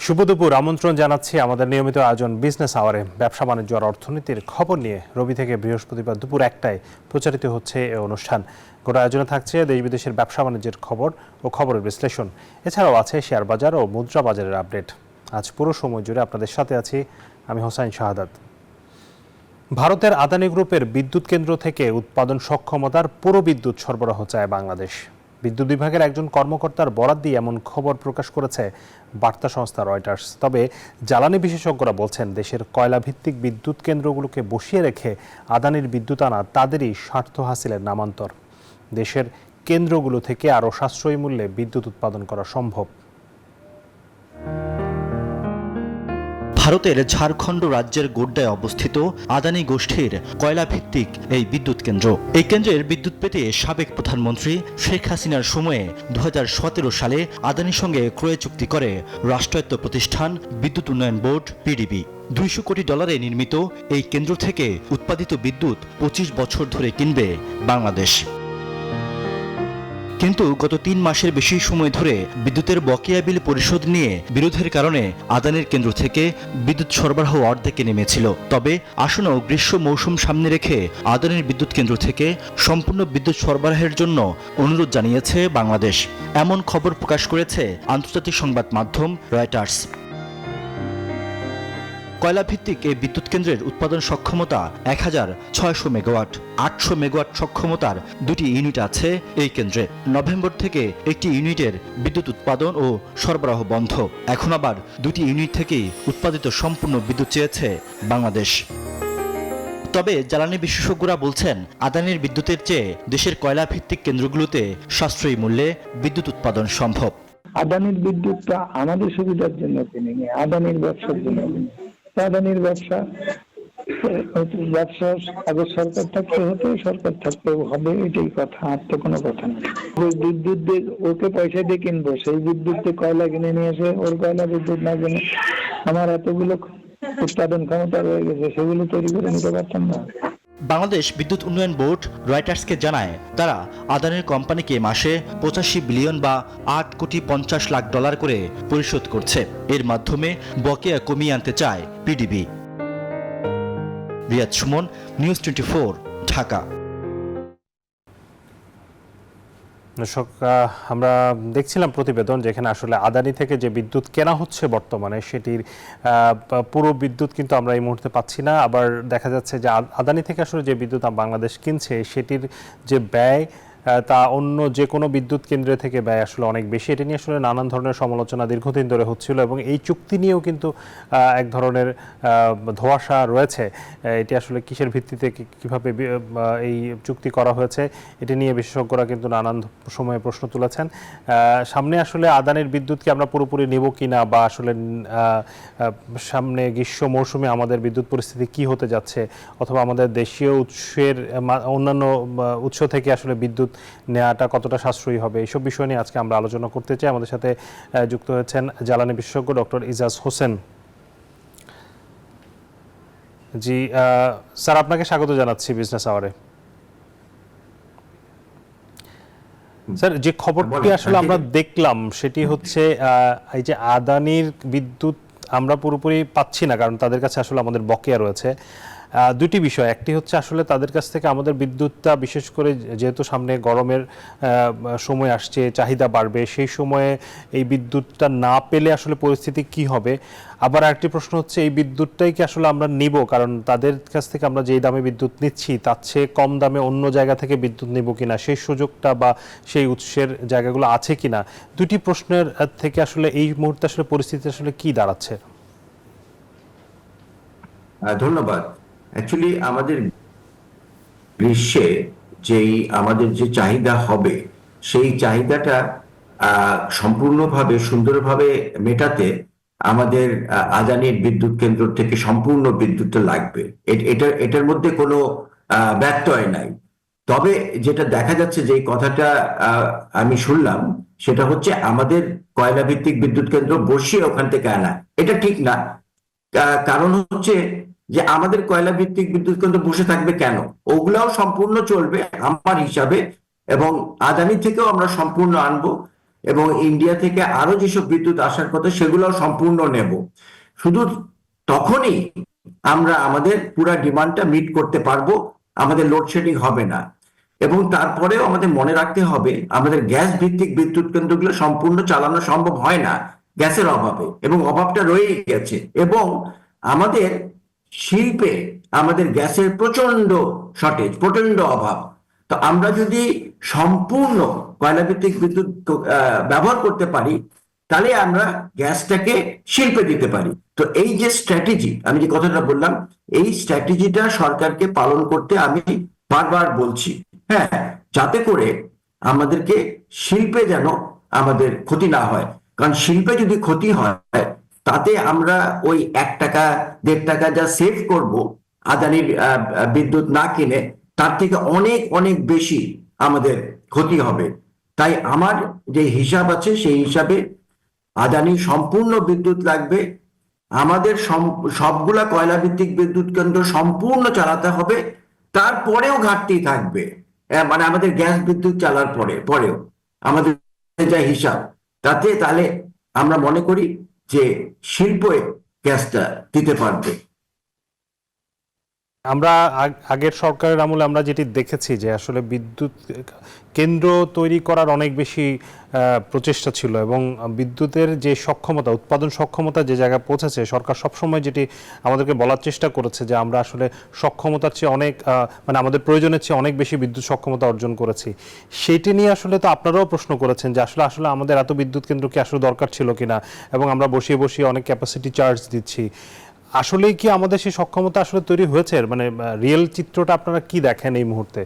শুভ দুপুর, আমন্ত্রণ জানাচ্ছি আমাদের নিয়মিত আয়োজন বিজনেস আওয়ারে। ব্যবসা বাণিজ্য আর অর্থনীতির খবর নিয়ে রবি থেকে বৃহস্পতিবার দুপুর 1টায় প্রচারিত হচ্ছে এই অনুষ্ঠান। গোটা আয়োজনে থাকছে দেশ বিদেশের ব্যবসা বাণিজ্যের খবর ও খবরের বিশ্লেষণ। এছাড়াও আছে শেয়ার বাজার ও মুদ্রা বাজারের আপডেট। আজ পুরো সময় জুড়ে আপনাদের সাথে আছি আমি হোসাইন শাহাদাত। ভারতের আদানি গ্রুপের বিদ্যুৎ কেন্দ্র থেকে উৎপাদন সক্ষমতার পুরো বিদ্যুৎ সরবরাহ চায় বাংলাদেশ। বিদ্যুৎ বিভাগের একজন কর্মকর্তার বরাত দিয়ে এমন খবর প্রকাশ করেছে বার্তা সংস্থা রয়টার্স। তবে জ্বালানি বিশেষজ্ঞরা বলছেন, দেশের কয়লা ভিত্তিক বিদ্যুৎ কেন্দ্রগুলোকে বসিয়ে রেখে আদানির বিদ্যুৎ আনা তাদেরই স্বার্থ হাসিলের নামান্তর। দেশের কেন্দ্রগুলো থেকে আরও সাশ্রয়ী মূল্যে বিদ্যুৎ উৎপাদন করা সম্ভব। ভারতের ঝাড়খণ্ড রাজ্যের গোড্ডায় অবস্থিত আদানি গোষ্ঠীর কয়লা ভিত্তিক এই বিদ্যুৎ কেন্দ্র। এই কেন্দ্রের বিদ্যুৎ পেতে সাবেক প্রধানমন্ত্রী শেখ হাসিনার সময়ে 2017 সালে আদানির সঙ্গে ক্রয় চুক্তি করে রাষ্ট্রায়ত্ত প্রতিষ্ঠান বিদ্যুৎ উন্নয়ন বোর্ড পিডিবি। $200 কোটি নির্মিত এই কেন্দ্র থেকে উৎপাদিত বিদ্যুৎ 25 বছর ধরে কিনবে বাংলাদেশ। কিন্তু গত 3 মাসের বেশি সময় ধরে বিদ্যুতের বকেয়া বিল পরিশোধ নিয়ে বিরোধের কারণে আদানির কেন্দ্র থেকে বিদ্যুৎ সরবরাহ অর্ধেকে নেমেছিল। তবে আসন্ন গ্রীষ্ম মৌসুম সামনে রেখে আদানির বিদ্যুৎ কেন্দ্র থেকে সম্পূর্ণ বিদ্যুৎ সরবরাহের জন্য অনুরোধ জানিয়েছে বাংলাদেশ। এমন খবর প্রকাশ করেছে আন্তর্জাতিক সংবাদ মাধ্যম রয়টার্স। কয়লা ভিত্তিক এই বিদ্যুৎ কেন্দ্রের উৎপাদন সক্ষমতা 1600 মেগাওয়াট। 800 মেগাওয়াট সক্ষমতার 2টি ইউনিট আছে এই কেন্দ্রে। নভেম্বর থেকে একটি ইউনিটের বিদ্যুৎ উৎপাদন ও সরবরাহ বন্ধ। এখন আবার 2টি ইউনিট থেকেই উৎপাদিত সম্পূর্ণ বিদ্যুৎ চেয়েছে বাংলাদেশ। তবে জ্বালানি বিশেষজ্ঞরা বলছেন, আদানির বিদ্যুতের চেয়ে দেশের কয়লা ভিত্তিক কেন্দ্রগুলোতে সাশ্রয়ী মূল্যে বিদ্যুৎ উৎপাদন সম্ভব। আদানির বিদ্যুৎটা আমাদের সুবিধার জন্য কিনিনি, আদানির ব্যবসার জন্য কিনি। আদানির ব্যবসা আগে সরকার থাকতে হতো, সরকার থাকতেও হবে, এটাই কথা, আর তো কোনো কথা নেই। ওই বিদ্যুৎ দিয়ে ওকে পয়সা দিয়ে কিনবো, সেই বিদ্যুৎ দিয়ে কয়লা কিনে নিয়ে এসে ওর কয়লা বিদ্যুৎ না কিনে আমার এতগুলো উৎপাদন ক্ষমতা রয়ে গেছে, সেগুলো তৈরি করে নিতে পারতাম না। বাংলাদেশ বিদ্যুৎ উন্নয়ন বোর্ড রয়টার্সকে জানায়, তারা আদানির কোম্পানিকে মাসে 85 বিলিয়ন বা $8.50 লাখ করে পরিশোধ করছে। এর মাধ্যমে বকেয়া কমিয়ে আনতে চায় পিডিবি। রিয়াদ সুমন, নিউজ 24, ঢাকা। দর্শক, আমরা দেখছিলাম প্রতিবেদন, যেখানে আসলে আদানি থেকে যে বিদ্যুৎ কেনা হচ্ছে বর্তমানে, সেটির পুরো বিদ্যুৎ কিন্তু আমরা এই মুহূর্তে পাচ্ছি না। আবার দেখা যাচ্ছে যে আদানি থেকে আসলে যে বিদ্যুৎ বাংলাদেশ কিনছে, সেটির যে ব্যয় তা অন্য যে কোনো বিদ্যুৎ কেন্দ্র থেকে ব্যয় আসলে অনেক বেশি। এটা নিয়ে আসলে নানান ধরনের সমালোচনা দীর্ঘদিন ধরে হচ্ছিল, এবং এই চুক্তি নিয়েও কিন্তু এক ধরনের ধোঁয়াশা রয়েছে। এটি আসলে কিসের ভিত্তিতে কিভাবে এই চুক্তি করা হয়েছে, এটি নিয়ে বিশেষজ্ঞরা কিন্তু নানান সময়ে প্রশ্ন তুলেছেন। সামনে আসলে আদানির বিদ্যুৎ কি আমরা পুরোপুরি নেব কিনা, বা আসলে সামনে গ্রীষ্ম মৌসুমে আমাদের বিদ্যুৎ পরিস্থিতি কি হতে যাচ্ছে, অথবা আমাদের দেশীয় উৎসের অন্যান্য উৎস থেকে আসলে বিদ্যুৎ নেওয়াটা কতটা সাশ্রয়ী হবে, এইসব বিষয় নিয়ে আজকে আমরা আলোচনা করতে চাই। আমাদের সাথে যুক্ত হয়েছেন জ্বালানি বিশেষজ্ঞ ডক্টর ইজাজ হোসেন। জি স্যার, আপনাকে স্বাগত জানাচ্ছি বিজনেস আওয়ারে। স্যার, যে খবরটি আসলে আমরা দেখলাম সেটি হচ্ছে, এই যে আদানির বিদ্যুৎ আমরা পুরোপুরি পাচ্ছি না, কারণ তাদের কাছে আসলে আমাদের বকেয়া রয়েছে। দুটি বিষয়, একটি হচ্ছে আসলে তাদের কাছ থেকে আমাদের বিদ্যুৎটা, বিশেষ করে যেহেতু সামনে গরমের সময় আসছে, চাহিদা বাড়বে, সেই সময়ে এই বিদ্যুৎটা না পেলে আসলে পরিস্থিতি কি হবে। আবার আরেকটি প্রশ্ন হচ্ছে, এই বিদ্যুৎটাই কি আসলে আমরা নিব, কারণ তাদের কাছ থেকে আমরা যেই দামে বিদ্যুৎ নিচ্ছি তার চেয়ে কম দামে অন্য জায়গা থেকে বিদ্যুৎ নিব কিনা, সেই সুযোগটা বা সেই উৎসের জায়গাগুলো আছে কিনা। দুটি প্রশ্নের থেকে আসলে এই মুহূর্তে আসলে পরিস্থিতি আসলে কি দাঁড়াচ্ছে? ধন্যবাদ। অ্যাকচুয়ালি আমাদের গ্রীষ্মে আমাদের যে চাহিদা হবে, সেই চাহিদাটা সম্পূর্ণভাবে সুন্দরভাবে মেটাতে আমাদের আদানির বিদ্যুৎ কেন্দ্র থেকে সম্পূর্ণ বিদ্যুৎটা লাগবে। এটার মধ্যে কোনো ব্যত্যয় নাই। তবে যেটা দেখা যাচ্ছে, যে কথাটা আমি শুনলাম, সেটা হচ্ছে আমাদের কয়লা ভিত্তিক বিদ্যুৎ কেন্দ্র বসিয়ে ওখান থেকে আনা। এটা ঠিক না। কারণ হচ্ছে যে আমাদের কয়লা ভিত্তিক বিদ্যুৎ কেন্দ্র বসে থাকবে কেন, ওগুলাও সম্পূর্ণ চলবে আমার হিসাবে, এবং আদানি থেকেও আমরা সম্পূর্ণ আনবো। এবং ইন্ডিয়া থেকে আরো যেসব বিদ্যুৎ আসার কথা সেগুলো সম্পূর্ণ নেব। শুধু তখনই আমরা আমাদের পুরা ডিমান্ডটা মিট করতে পারবো, আমাদের লোডশেডিং হবে না। এবং তারপরেও আমাদের মনে রাখতে হবে আমাদের গ্যাস ভিত্তিক বিদ্যুৎ কেন্দ্রগুলো সম্পূর্ণ চালানো সম্ভব হয় না গ্যাসের অভাবে, এবং অভাবটা রয়েই গেছে। এবং আমাদের শিল্পে আমাদের গ্যাসের প্রচন্ড শর্টেজ, প্রচন্ড অভাব। তো আমরা যদি সম্পূর্ণ কয়লা ভিত্তিক বিদ্যুৎ ব্যবহার করতে পারি, তাহলে আমরা গ্যাসটাকে শিল্পে দিতে পারি। তো এই যে স্ট্র্যাটেজি, আমি যে কথাটা বললাম, এই স্ট্র্যাটেজিটা সরকারকে পালন করতে আমি বারবার বলছি, হ্যাঁ, যাতে করে আমাদেরকে শিল্পে যেন আমাদের ক্ষতি না হয়। কারণ শিল্পে যদি ক্ষতি হয়, তাতে আমরা ওই 1 টাকা 1.5 টাকা যা সেভ করব আদানির বিদ্যুৎ না কিনে, তার থেকে অনেক অনেক বেশি আমাদের ক্ষতি হবে। তাই আমার যে হিসাব আছে সেই হিসাবে আদানি সম্পূর্ণ বিদ্যুৎ লাগবে, আমাদের সবগুলা কয়লা ভিত্তিক বিদ্যুৎ কেন্দ্র সম্পূর্ণ চালাতে হবে, তারপরেও ঘাটতি থাকবে। মানে আমাদের গ্যাস বিদ্যুৎ চালার পরেও আমাদের যা হিসাব, তাহলে আমরা মনে করি যে শিল্পে গ্যাসটা দিতে পারবে। আমরা আগের সরকারের আমলে আমরা যেটি দেখেছি যে আসলে বিদ্যুৎ কেন্দ্র তৈরি করার অনেক বেশি প্রচেষ্টা ছিল, এবং বিদ্যুতের যে সক্ষমতা, উৎপাদন সক্ষমতা যে জায়গায় পৌঁছেছে, সরকার সবসময় যেটি আমাদেরকে বলার চেষ্টা করেছে যে আমরা আসলে সক্ষমতার চেয়ে অনেক মানে আমাদের প্রয়োজনের চেয়ে অনেক বেশি বিদ্যুৎ সক্ষমতা অর্জন করেছি। সেটি নিয়ে আসলে তো আপনারাও প্রশ্ন করেছেন যে আসলে আসলে আমাদের এত বিদ্যুৎ কেন্দ্র কি আসলে দরকার ছিল কিনা, এবং আমরা বসিয়ে বসিয়ে অনেক ক্যাপাসিটি চার্জ দিচ্ছি। আসলেই কি আমাদের সেই সক্ষমতা আসলে তৈরি হয়েছে? মানে রিয়েল চিত্রটা আপনারা কি দেখেন এই মুহূর্তে?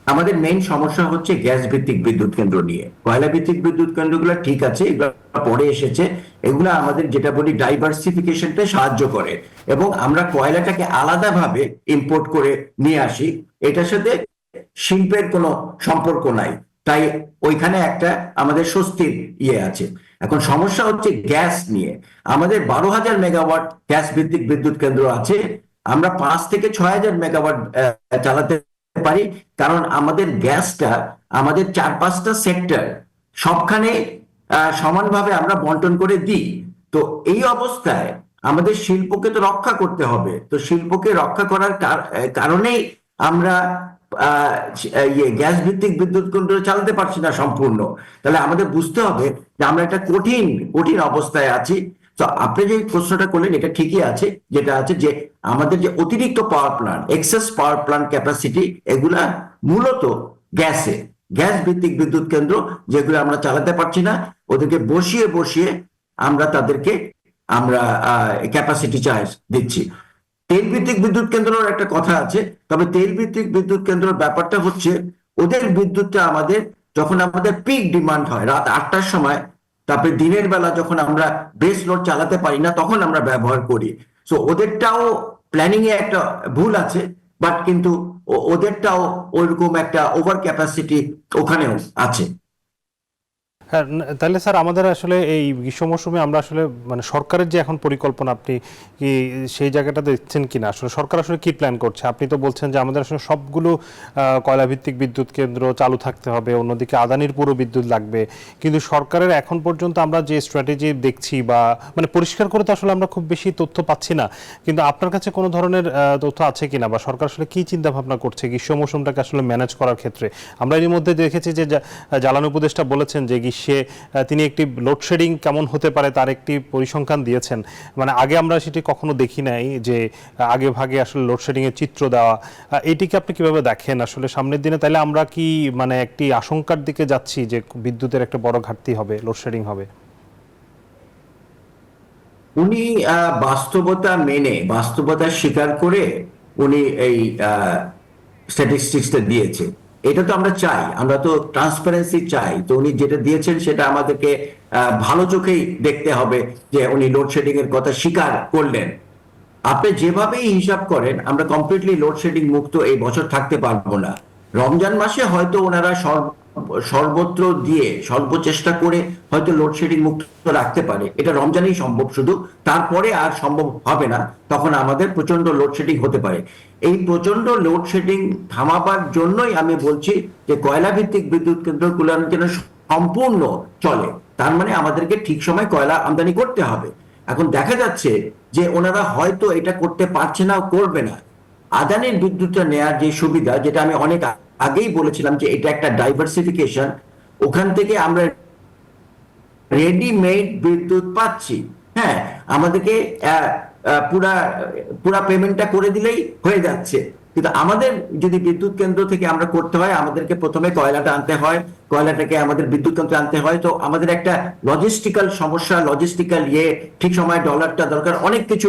আমাদের মেইন সমস্যা হচ্ছে গ্যাস ভিত্তিক বিদ্যুৎ কেন্দ্র নিয়ে। কয়লা ভিত্তিক বিদ্যুৎ কেন্দ্রগুলো ঠিক আছে, এগুলো পরে এসেছে, এগুলো আমাদের যেটা বলি ডাইভার্সিফিকেশনটা সাহায্য করে, এবং আমরা কয়লাটাকে আলাদাভাবে ইম্পোর্ট করে নিয়ে আসি, এটার সাথে শিল্পের কোনো সম্পর্ক নাই। তাই ওইখানে একটা আমাদের স্বস্তির আছে। এখন সমস্যা হচ্ছে গ্যাস নিয়ে। আমাদের 12,000 মেগাওয়াট গ্যাস ভিত্তিক বিদ্যুৎ কেন্দ্র আছে, আমরা 5 থেকে 6,000 মেগাওয়াট চালাতে পারি, কারণ আমাদের গ্যাসটা আমাদের 4-5টা সেক্টর সবখানে সমানভাবে আমরা বন্টন করে দিই। তো এই অবস্থায় আমাদের শিল্পকে তো রক্ষা করতে হবে। তো শিল্পকে রক্ষা করার কারণেই আমরা গ্যাস ভিত্তিক বিদ্যুৎ কেন্দ্র চালাতে পারছি না সম্পূর্ণ। তাহলে আমাদের বুঝতে হবে যে আমরা একটা কঠিন কঠিন অবস্থায় আছি। তো আপনি যে প্রশ্নটা করলেন এটা ঠিকই আছে, যেটা আছে যে আমাদের যে অতিরিক্ত power plant, excess power plant capacity, এগুলা মূলত গ্যাস ভিত্তিক বিদ্যুৎ কেন্দ্র যেগুলো আমরা চালাতে পারছি না, ওদেরকে বসিয়ে বসিয়ে আমরা তাদেরকে ক্যাপাসিটি চার্জ দিচ্ছি। তেল ভিত্তিক বিদ্যুৎ কেন্দ্রের একটা কথা আছে, তবে তেল ভিত্তিক বিদ্যুৎ কেন্দ্রের ব্যাপারটা হচ্ছে ওদের বিদ্যুৎটা আমাদের যখন আমাদের পিক ডিমান্ড হয় রাত 8টার সময়, তারপরে দিনের বেলা যখন আমরা বেস লোড চালাতে পারি না, তখন আমরা ব্যবহার করি। সো ওদেরটাও প্ল্যানিং এ একটা ভুল আছে, বাট কিন্তু ওদেরটাও ওইরকম একটা ওভার ক্যাপাসিটি ওখানেও আছে। হ্যাঁ, তাহলে স্যার আমাদের আসলে এই গ্রীষ্ম মৌসুমে আমরা আসলে মানে সরকারের যে এখন পরিকল্পনা, আপনি কি সেই জায়গাটা দেখছেন কিনা? আসলে সরকার আসলে কি প্ল্যান করছে? আপনি তো বলছেন যে আমাদের আসলে সবগুলো কয়লা ভিত্তিক বিদ্যুৎ কেন্দ্র চালু থাকতে হবে, অন্যদিকে আদানির পুরো বিদ্যুৎ লাগবে, কিন্তু সরকারের এখন পর্যন্ত আমরা যে স্ট্র্যাটেজি দেখছি বা মানে পরিষ্কার করে তো আসলে আমরা খুব বেশি তথ্য পাচ্ছি না, কিন্তু আপনার কাছে কোনো ধরনের তথ্য আছে কিনা, বা সরকার আসলে কি চিন্তা ভাবনা করছে গ্রীষ্ম মৌসুমটাকে আসলে ম্যানেজ করার ক্ষেত্রে? আমরা এর মধ্যে দেখেছি যে জ্বালানি উপদেষ্টা বলেছেন যে গ্রীষ্মে তিনি একটি লোডশেডিং কেমন হতে পারে তার একটি পরিসংখ্যান দিয়েছেন। মানে আগে আমরা সেটি কখনো দেখি নাই যে আগে ভাগে আসলে লোডশেডিং এর চিত্র দেওয়া। এটিকে আপনি কিভাবে দেখেন আসলে সামনের দিনে? তাইলে আমরা কি মানে একটি আশঙ্কার দিকে যাচ্ছি যে বিদ্যুতের একটা বড় ঘাটতি হবে, লোডশেডিং হবে? উনি বাস্তবতা স্বীকার করে উনি এই স্ট্যাটিস্টিক্সটা দিয়েছে। এটা তো আমরা চাই, আমরা তো ট্রান্সপারেন্সি চাই। তো উনি যেটা দিয়েছেন সেটা আমাদেরকে ভালো চোখেই দেখতে হবে যে উনি লোডশেডিং এর কথা স্বীকার করলেন। আপনি যেভাবেই হিসাব করেন, আমরা কমপ্লিটলি লোডশেডিং মুক্ত এই বছর থাকতে পারবো না। রমজান মাসে হয়তো ওনারা সর্বত্র দিয়ে সর্বচেষ্টা করে হয়তো লোডশেডিং মুক্ত রাখতে পারে, এটা রমজানেই সম্ভব শুধু, তারপরে আর সম্ভব হবে না, তখন আমাদের প্রচন্ড লোডশেডিং হতে পারে। এই প্রচন্ড লোডশেডিং থামাবার জন্যই আমি বলছি যে কয়লা ভিত্তিক বিদ্যুৎ কেন্দ্রগুলো যেন সম্পূর্ণ চলে, তার মানে আমাদেরকে ঠিক সময় কয়লা আমদানি করতে হবে। এখন দেখা যাচ্ছে যে ওনারা হয়তো এটা করতে পারছে না, করবে না। আদানির বিদ্যুৎটা নেয়ার যে সুবিধা, যেটা আমি অনেক আগেই বলেছিলাম যে এটা একটা ডাইভার্সিফিকেশন, ওখান থেকে আমরা রেডিমেড বিদ্যুৎ পাচ্ছি। হ্যাঁ, আমাদেরকে পুরা পুরা পেমেন্টটা করে দিলেই হয়ে যাচ্ছে। কিন্তু আমাদের যদি বিদ্যুৎ কেন্দ্র থেকে আমরা করতে হয়, আমাদেরকে প্রথমে কয়লাটা আনতে হয়, কয়লাটাকে আমাদের বিদ্যুৎ কেন্দ্রে আনতে হয়। তো আমাদের একটা লজিস্টিক্যাল সমস্যা, লজিস্টিক্যাল ঠিক সময় ডলারটা দরকার, অনেক কিছু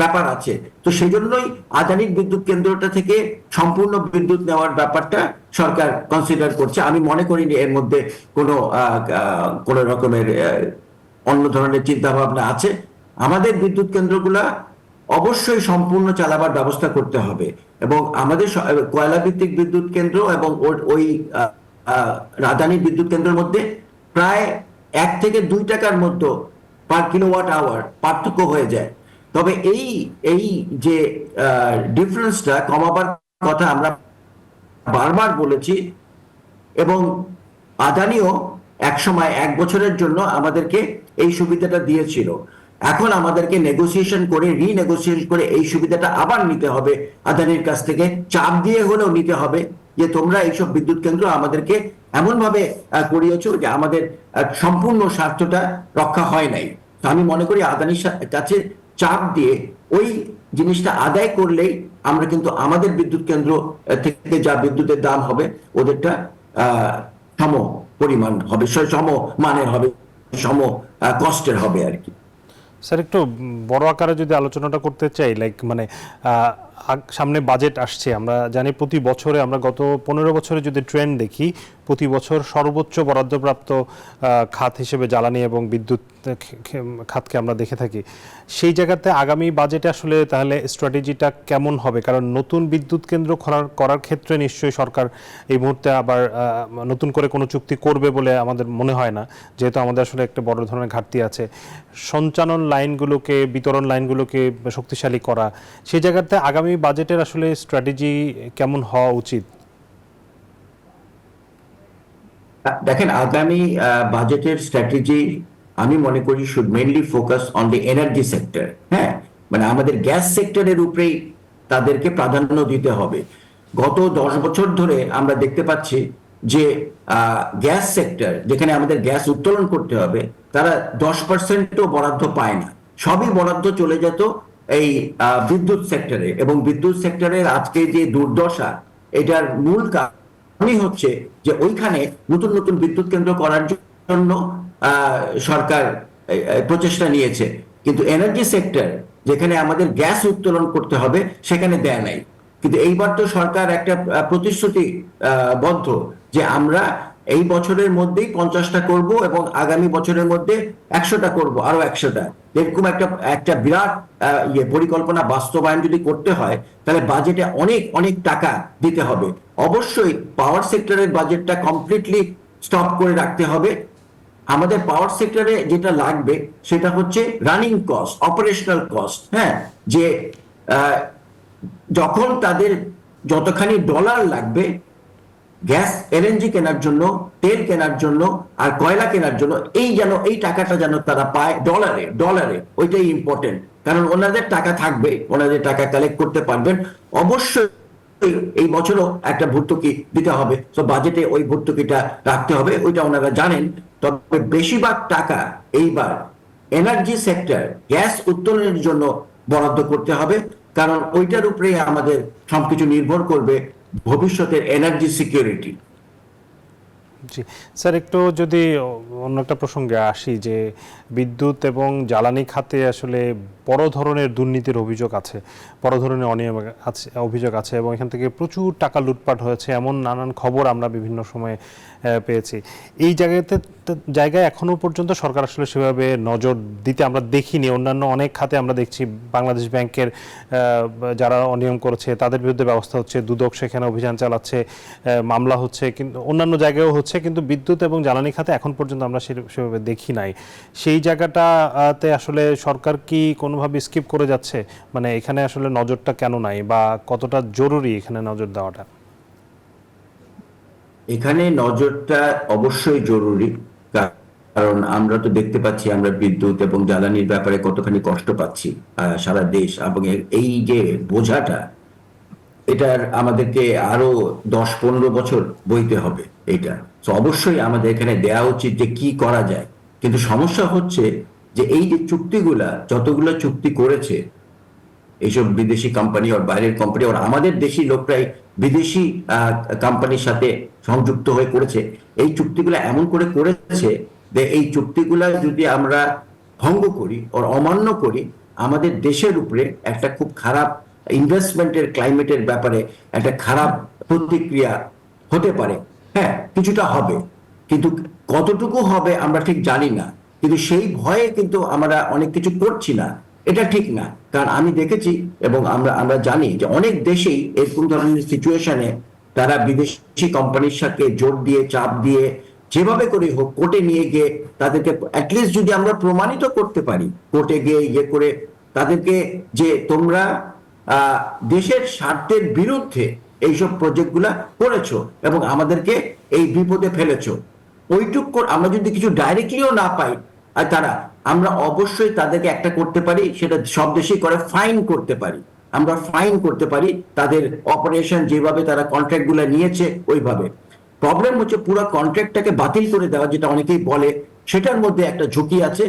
ব্যাপার আছে। তো সেই জন্যই আদানির বিদ্যুৎ কেন্দ্রটা থেকে সম্পূর্ণ বিদ্যুৎ নেওয়ার ব্যাপারটা সরকার কনসিডার করছে। আমি মনে করিনি এর মধ্যে কোনো রকমের অন্য ধরনের চিন্তা ভাবনা আছে। আমাদের বিদ্যুৎ কেন্দ্রগুলা অবশ্যই সম্পূর্ণ চালাবার ব্যবস্থা করতে হবে, এবং আমাদের কয়লা ভিত্তিক বিদ্যুৎ কেন্দ্র এবং ওই আদানির বিদ্যুৎ কেন্দ্রের মধ্যে প্রায় 1 থেকে 2 টাকার মধ্যে পার কিলোওয়াট আওয়ার পার্থক্য হয়ে যায়। তবে এই যে ডিফারেন্সটা কমাবার কথা আমরা বারবার বলেছি, এবং আদানিও একসময় 1 বছরের জন্য আমাদেরকে এই সুবিধাটা দিয়েছিল। এখন আমাদেরকে নেগোসিয়েশন করে, রিনেগোসিয়েশন করে এই সুবিধাটা আবার নিতে হবে, আদানির কাছ থেকে চাপ দিয়ে হলেও নিতে হবে যে তোমরা এইসব বিদ্যুৎ কেন্দ্র আমাদেরকে এমন ভাবে করিয়েছো যে আমাদের সম্পূর্ণ স্বার্থটা রক্ষা হয় নাই। তো আমি মনে করি আদানির কাছে চাপ দিয়ে ওই জিনিসটা আদায় করলেই আমরা কিন্তু আমাদের বিদ্যুৎ কেন্দ্র থেকে যা বিদ্যুতের দাম হবে ওদেরটা সম পরিমাণ হবে, সম মানের হবে, সম কষ্টের হবে আর কি। স্যার, একটু বড় আকারে যদি আলোচনাটা করতে চাই, লাইক মানে সামনে বাজেট আসছে, আমরা জানি প্রতি বছরে, আমরা গত 15 বছরে যদি ট্রেন্ড দেখি, প্রতি বছর সর্বোচ্চ বরাদ্দপ্রাপ্ত খাত হিসেবে জ্বালানি এবং বিদ্যুৎ খাতকে আমরা দেখে থাকি। সেই জায়গাতে আগামী বাজেটে আসলে তাহলে স্ট্র্যাটেজিটা কেমন হবে? কারণ নতুন বিদ্যুৎ কেন্দ্র করার ক্ষেত্রে নিশ্চয়ই সরকার এই মুহূর্তে আবার নতুন করে কোনো চুক্তি করবে বলে আমাদের মনে হয় না, যেহেতু আমাদের আসলে একটা বড় ধরনের ঘাটতি আছে। সঞ্চালন লাইনগুলোকে, বিতরণ লাইনগুলোকে শক্তিশালী করা, সেই জায়গাতে আগামী বাজেটের আসলে স্ট্র্যাটেজি কেমন হওয়া উচিত? দেখেন, আগামী বাজেটের স্ট্র্যাটেজি আমি মনে করি should mainly focus on the energy sector. হ্যাঁ, মানে আমাদের গ্যাস সেক্টরের উপরেই তাদেরকে প্রাধান্য দিতে হবে। গত 10 বছর ধরে আমরা দেখতে পাচ্ছি যে গ্যাস সেক্টর, যেখানে আমাদের গ্যাস উত্তোলন করতে হবে, তারা 10%ও বরাদ্দ পায় না। সবই বরাদ্দ চলে যেত এই বিদ্যুৎ সেক্টরে, এবং বিদ্যুৎ সেক্টরের আজকে যে দুর্দশা, এটার মূল কারণই হচ্ছে যে ওইখানে নতুন নতুন বিদ্যুৎ কেন্দ্র করার জন্য সরকার প্রচেষ্টা নিয়েছে, কিন্তু এনার্জি সেক্টর, যেখানে আমাদের গ্যাস উত্তোলন করতে হবে, সেখানে দেয় নাই। কিন্তু এইবার তো সরকার একটা প্রতিশ্রুতি বদ্ধ যে আমরা এই বছরের মধ্যেই 50টা করব এবং আগামী বছরের মধ্যে 100টা করব, আরো 100টা। এরকম একটা বিরাট পরিকল্পনা বাস্তবায়ন যদি করতে হয়, তাহলে বাজেটে অনেক অনেক টাকা দিতে হবে। অবশ্যই পাওয়ার সেক্টরের বাজেটটা কমপ্লিটলি স্টপ করে রাখতে হবে। আমাদের পাওয়ার সেক্টরে যেটা লাগবে সেটা হচ্ছে রানিং কস্ট, অপারেশনাল কস্ট। হ্যাঁ, যে যখন তাদের যতখানি ডলার লাগবে গ্যাস এলএনজি কেনার জন্য, তেল কেনার জন্য আর কয়লা কেনার জন্য, এই টাকাটা যেন তারা পায় ডলারে, ওইটাই ইম্পর্টেন্ট। কারণ ওনাদের টাকা থাকবে, ওনাদের টাকা কালেক্ট করতে পারবেন। অবশ্যই এই বছরও একটা ভর্তুকি দিতে হবে, তো বাজেটে ওই ভর্তুকিটা রাখতে হবে, ওইটা ওনারা জানেন। তবে বেশিরভাগ টাকা এইবার এনার্জি সেক্টর, গ্যাস উত্তোলনের জন্য বরাদ্দ করতে হবে, কারণ ওইটার উপরে আমাদের সবকিছু নির্ভর করবে ভবিষ্যতের এনার্জি সিকিউরিটি। জি স্যার, একটু যদি অন্য একটা প্রসঙ্গে আসি, যে বিদ্যুৎ এবং জ্বালানি খাতে আসলে বড় ধরনের দুর্নীতির অভিযোগ আছে, বড় ধরনের অনিয়ম আছে, অভিযোগ আছে, এবং এখান থেকে প্রচুর টাকা লুটপাট হয়েছে, এমন নানান খবর আমরা বিভিন্ন সময়ে পেয়েছি। এই জায়গায় এখনো পর্যন্ত সরকার আসলে সেভাবে নজর দিতে আমরা দেখিনি। অন্যান্য অনেক খাতে আমরা দেখছি বাংলাদেশ ব্যাংকের যারা অনিয়ম করেছে তাদের বিরুদ্ধে ব্যবস্থা হচ্ছে, দুদক সেখানে অভিযান চালাচ্ছে, মামলা হচ্ছে, কিন্তু অন্যান্য জায়গায়ও হচ্ছে, কিন্তু বিদ্যুৎ এবং জ্বালানি খাতে এখন পর্যন্ত আমরা সেভাবে দেখি নাই। সেই জায়গাটাতে আসলে সরকার কি কোনোভাবে স্কিপ করে যাচ্ছে? মানে এখানে আসলে নজরটা কেন নাই, বা কতটা জরুরি এখানে নজর দেওয়াটা? এখানে নজরটা অবশ্যই জরুরি, কারণ আমরা তো দেখতে পাচ্ছি আমরা বিদ্যুৎ এবং জ্বালানির ব্যাপারে কতখানি কষ্ট পাচ্ছি সারা দেশ, এবং এই যে বোঝাটা, এটার আমাদেরকে আরো 10-15 বছর বইতে হবে এটা। তো অবশ্যই আমাদের এখানে দেয়া উচিত যে কি করা যায়, কিন্তু সমস্যা হচ্ছে যে এই যে চুক্তিগুলা, যতগুলো চুক্তি করেছে এইসব বিদেশি কোম্পানি আর বাইরের কোম্পানি, আর আমাদের দেশি লোকরাই বিদেশি কোম্পানির সাথে সংযুক্ত হয়ে করেছে, এই চুক্তিগুলো এমন করে করেছে যে এই চুক্তিগুলা যদি আমরা ভঙ্গ করি আর অমান্য করি, আমাদের দেশের উপরে একটা খুব খারাপ ইনভেস্টমেন্টের ক্লাইমেটের ব্যাপারে একটা খারাপ প্রতিক্রিয়া হতে পারে। হ্যাঁ, কিছুটা হবে, কিন্তু কতটুকু হবে আমরা ঠিক জানি না। কিন্তু সেই ভয়ে কিন্তু আমরা অনেক কিছু করছি না, এটা ঠিক না। কারণ আমি দেখেছি এবং আমরা জানি যে অনেক দেশেই এরকম ধরনের সিচুয়েশনে তারা বিদেশি কোম্পানির সাথে জোর দিয়ে, চাপ দিয়ে, যেভাবে করে হোক কোর্টে নিয়ে গিয়ে তাদেরকে অ্যাটলিস্ট যদি আমরা প্রমাণিত করতে পারি, কোর্টে গিয়ে ইয়ে করে তাদেরকে যে তোমরা দেশের স্বার্থের বিরুদ্ধে এইসব প্রজেক্টগুলা করেছো এবং আমাদেরকে এই বিপদে ফেলেছো, ওইটুক আমরা যদি কিছু ডাইরেক্টলিও না পাই, আর তারা, আমরা অবশ্যই তাদেরকে একটা করতে পারি, সেটা সব দেশেই করে, ফাইন করতে পারি। আমরা ফাইন করতে পারি তাদের অপারেশন যেভাবে তারা কন্ট্রাক্ট গুলো নিয়েছে ওইভাবে। প্রবলেম হচ্ছে পুরো কন্ট্রাক্টটাকে বাতিল করে দেওয়া, যেটা অনেকেই বলে, সেটার মধ্যে একটা ঝুঁকি আছে।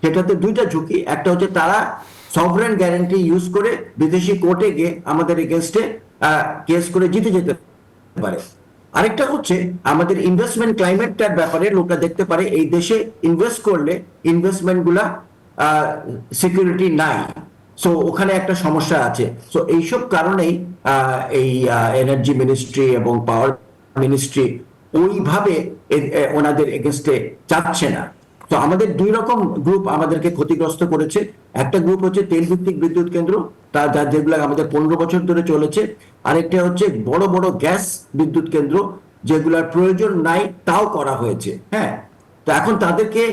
সেটাতে দুইটা ঝুঁকি, একটা হচ্ছে তারা সভরেন গ্যারান্টি ইউজ করে বিদেশি কোর্টে গিয়ে আমাদের এগেনস্টে কেস করে জিতে যেতে পারে। আরেকটা হচ্ছে আমাদের ইনভেস্টমেন্ট ক্লাইমেটটার ব্যাপারে লোকরা দেখতে পারে এই দেশে ইনভেস্ট করলে ইনভেস্টমেন্ট গুলা সিকিউরিটি নাই, সো ওখানে একটা সমস্যা আছে। সো এইসব কারণেই এই এনার্জি মিনিস্ট্রি এবং পাওয়ার মিনিস্ট্রি ওইভাবে ওনাদের এগেনস্টে চাচ্ছে না। তো আমাদের দুই রকম গ্রুপ আমাদেরকে ক্ষতিগ্রস্ত করেছে। একটা গ্রুপ হচ্ছে তেল ভিত্তিক বিদ্যুৎ কেন্দ্র, যেগুলো আমাদের 15 বছর ধরে চলেছে। আরেকটা হচ্ছে বড় বড় গ্যাস বিদ্যুৎ কেন্দ্র, যেগুলোর প্রয়োজন নাই তাও করা হয়েছে। হ্যাঁ, তো এখন তাদেরকে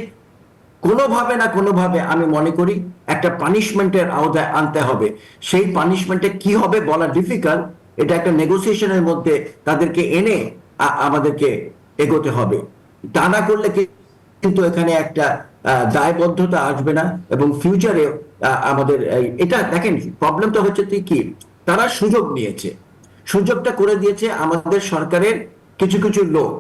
কোনোভাবে না কোনোভাবে আমি মনে করি একটা পানিশমেন্টের আওতায় আনতে হবে। সেই পানিশমেন্টে কি হবে বলা ডিফিকাল্ট, এটা একটা নেগোসিয়েশনের মধ্যে তাদেরকে এনে আমাদেরকে এগোতে হবে। তা না করলে কিন্তু এখানে একটা দায়বদ্ধতা আসবে না, এবং ফিউচারে আমাদের এটা দেখেন, প্রবলেমটা হচ্ছে কি, তারা সুযোগ নিয়েছে, সুযোগটা করে দিয়েছে আমাদের সরকারের কিছু কিছু লোক,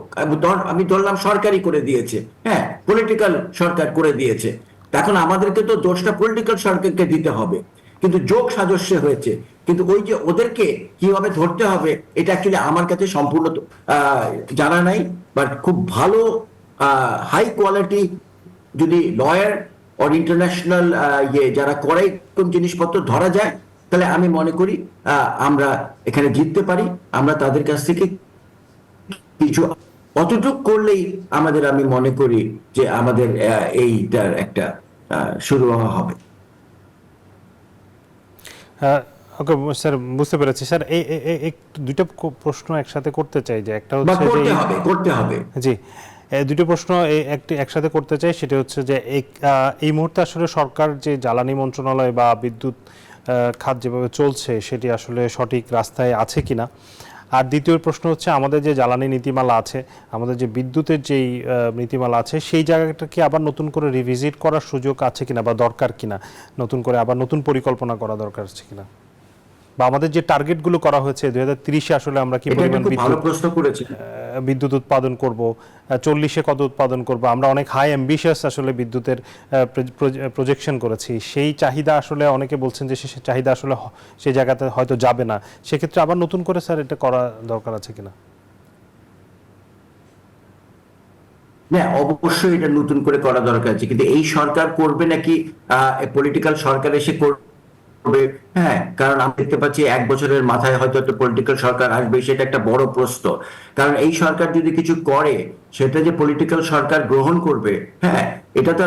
আমি ধরলাম সরকারি করে দিয়েছে, হ্যাঁ, পলিটিক্যাল সরকার করে দিয়েছে। এখন আমাদেরকে তো দোষটা পলিটিক্যাল সরকারকে দিতে হবে, কিন্তু যোগ সাজস্যে হয়েছে। কিন্তু ওই যে ওদেরকে কিভাবে ধরতে হবে, এটা অ্যাকচুয়ালি আমার কাছে সম্পূর্ণ জানা নাই। বাট খুব ভালো হাই কোয়ালিটি যদি লয়ার আর ইন্টারন্যাশনাল যারা করে কোন জিনিসপত্র ধরা যায়, তাহলে আমি মনে করি আমরা এখানে জিততে পারি। আমরা তাদের কাছ থেকে কিছু অতটুক করলেই আমাদের, আমি মনে করি যে আমাদের এইটার একটা শুরু হবে। ওকে স্যার, বুঝতে পেরেছি স্যার। এই দুইটা প্রশ্ন একসাথে করতে চাই, যে একটা হচ্ছে করতে হবে জি, দুটো প্রশ্ন একসাথে করতে চাই। সেটা হচ্ছে যে এই মুহূর্তে আসলে সরকার যে জ্বালানি মন্ত্রণালয় বা বিদ্যুৎ খাত যেভাবে চলছে সেটি আসলে সঠিক রাস্তায় আছে কিনা। আর দ্বিতীয় প্রশ্ন হচ্ছে আমাদের যে জ্বালানি নীতিমালা আছে, আমাদের যে বিদ্যুতের যেই নীতিমালা আছে, সেই জায়গাটাকে আবার নতুন করে রিভিজিট করার সুযোগ আছে কিনা বা দরকার কিনা, নতুন করে আবার নতুন পরিকল্পনা করা দরকার আছে কিনা, বা আমাদের যে টার্গেটগুলো করা হয়েছে 2030-এ আসলে আমরা কি পরিমাণ বিদ্যুৎ উৎপাদন করব, 40-এ কত উৎপাদন করব, আমরা অনেক হাই অ্যাম্বিশিয়াস আসলে বিদ্যুতের প্রজেকশন করেছি। সেই চাহিদা আসলে অনেকে বলছেন যে সেই চাহিদা আসলে সেই জায়গাতে হয়তো যাবে না। সেক্ষেত্রে আবার নতুন করে স্যার এটা করা দরকার আছে কিনা? হ্যাঁ, অবশ্যই এটা নতুন করে করা দরকার আছে, কিন্তু এই সরকার করবে নাকি পলিটিক্যাল সরকার এসে করবে? হ্যাঁ, কারণ আমি দেখতে পাচ্ছি 1 বছরের মাথায় হয়তো একটা পলিটিক্যাল সরকার আসবে, সেটা একটা বড় প্রশ্ন। কারণ এই সরকার যদি কিছু করে, সেটা যে পলিটিক্যাল সরকার গ্রহণ করবে, হ্যাঁ, এটা তো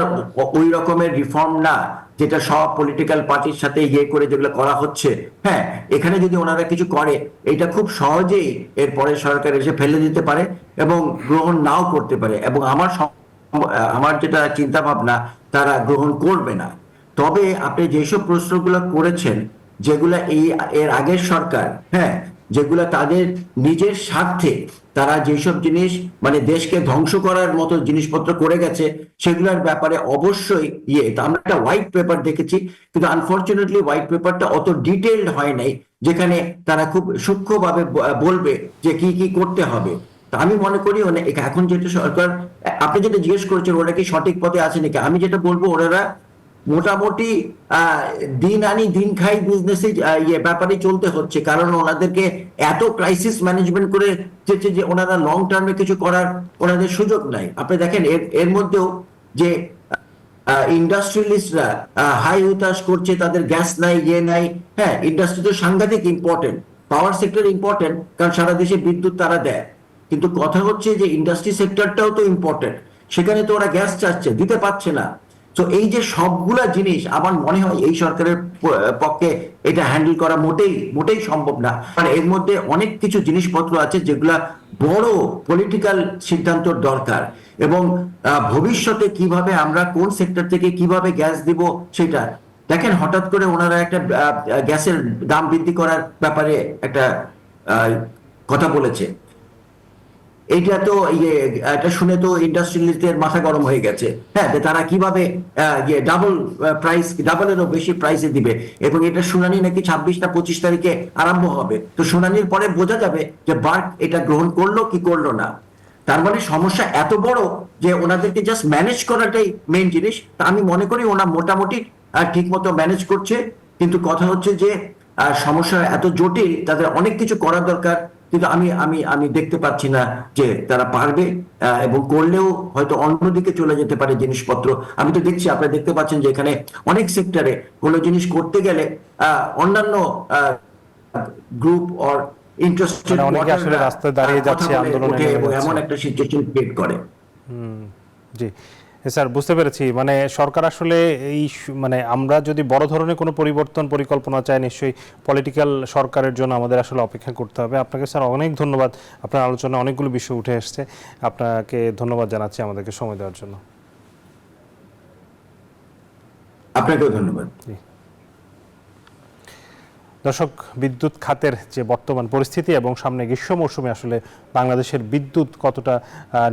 ওই রকমের রিফর্ম না যেটা সব পলিটিক্যাল পার্টির সাথে ইয়ে করে যেগুলো করা হচ্ছে। হ্যাঁ, এখানে যদি ওনারা কিছু করে, এটা খুব সহজেই এরপরে সরকার এসে ফেলে দিতে পারে এবং গ্রহণ নাও করতে পারে, এবং আমার যেটা চিন্তা ভাবনা, তারা গ্রহণ করবে না। তবে আপনি যেসব প্রশ্নগুলো করেছেন, যেগুলা এর আগের সরকার, হ্যাঁ, যেগুলো তাদের নিজের স্বার্থে তারা যেসব জিনিস মানে দেশকে ধ্বংস করার মতো জিনিসপত্র করে গেছে সেগুলোর ব্যাপারে অবশ্যই তা আমরা একটা হোয়াইট পেপার দেখেছি, কিন্তু আনফরচুনেটলি হোয়াইট পেপারটা অত ডিটেইলড হয় নাই যেখানে তারা খুব সূক্ষ্মভাবে বলবে যে কি কি করতে হবে। তা আমি মনে করি এখন যেটা সরকার, আপনি যেটা জিজ্ঞেস করেছেন ওরা কি সঠিক পথে আছে নাকি, আমি যেটা বলবো ওনারা মোটামুটি দিন আনি দিন খাই বিজনেসে ব্যাপারে চলতে হচ্ছে, কারণ ওনাদেরকে এত ক্রাইসিস ম্যানেজমেন্ট করে যে ওনারা লং টার্মে কিছু করার ওনাদের সুযোগ নাই। আপনি দেখেন এর মধ্যেও যে ইন্ডাস্ট্রিয়ালিস্টরা হাই হুতাশ করছে, তাদের গ্যাস নাই নাই। হ্যাঁ, ইন্ডাস্ট্রি তো সাংঘাতিক ইম্পর্টেন্ট, পাওয়ার সেক্টর ইম্পর্টেন্ট, কারণ সারা দেশে বিদ্যুৎ তারা দেয়, কিন্তু কথা হচ্ছে যে ইন্ডাস্ট্রি সেক্টরটাও তো ইম্পর্টেন্ট, সেখানে তো ওরা গ্যাস চাচ্ছে, দিতে পারছে না। তো এই যে সবগুলা জিনিস আমার মনে হয় এই সরকারের পক্ষে এটা হ্যান্ডেল করা মোটেই সম্ভব না। মানে এর মধ্যে অনেক কিছু জিনিসপত্র আছে যেগুলা বড় পলিটিক্যাল সিদ্ধান্তর দরকার, এবং ভবিষ্যতে কিভাবে আমরা কোন সেক্টর থেকে কিভাবে গ্যাস দিব সেটা দেখেন। হঠাৎ করে ওনারা একটা গ্যাসের দাম বৃদ্ধি করার ব্যাপারে একটা কথা বলেছে, এইটা তো এটা শুনে তো ইন্ডাস্ট্রিয়ালিস্টদের মাথা গরম হয়ে গেছে। হ্যাঁ, তারা কিভাবে ডাবলেরও বেশি প্রাইসে দিবে, এবং এটা শুনানি নাকি 26 না 25 তারিখে আরম্ভ হবে। তো শুনানির পরে বোঝা যাবে যে বার্ক এটা গ্রহণ করলো কি করলো না। তার মানে সমস্যা এত বড় যে ওনাদেরকে জাস্ট ম্যানেজ করাটাই মেইন জিনিস। তা আমি মনে করি ওনা মোটামুটি ঠিক মতো ম্যানেজ করছে, কিন্তু কথা হচ্ছে যে সমস্যা এত জটিল, তাদের অনেক কিছু করার দরকার, কিন্তু আমি দেখতে পাচ্ছি না যে তারা পারবে, এবং করলেও হয়তো অন্যদিকে চলে যেতে পারে জিনিসপত্র। আমি তো দেখছি, আপনারা দেখতে পাচ্ছেন যে এখানে অনেক সেক্টরে কোনো জিনিস করতে গেলে অন্যান্য গ্রুপ অর ইন্টারেস্টেড অনেকে আসলে রাস্তায় দাঁড়িয়ে যাচ্ছে, আন্দোলনে এমন একটা সিচুয়েশন ক্রিয়েট করে। জি স্যার, বুঝতে পেরেছি। মানে সরকার আসলে মানে আমরা যদি বড় ধরনের কোনো পরিকল্পনা চাই, নিশ্চয়ই পলিটিক্যাল সরকারের জন্য আমাদের আসলে অপেক্ষা করতে হবে। আপনাকে স্যার অনেক ধন্যবাদ, আপনার আলোচনায় অনেকগুলো বিষয় উঠে এসছে, আপনাকে ধন্যবাদ জানাচ্ছি আমাদেরকে সময় দেওয়ার জন্য। আপনাকেও ধন্যবাদ। দর্শক, বিদ্যুৎ খাতের যে বর্তমান পরিস্থিতি এবং সামনে গ্রীষ্ম মৌসুমে আসলে বাংলাদেশের বিদ্যুৎ কতটা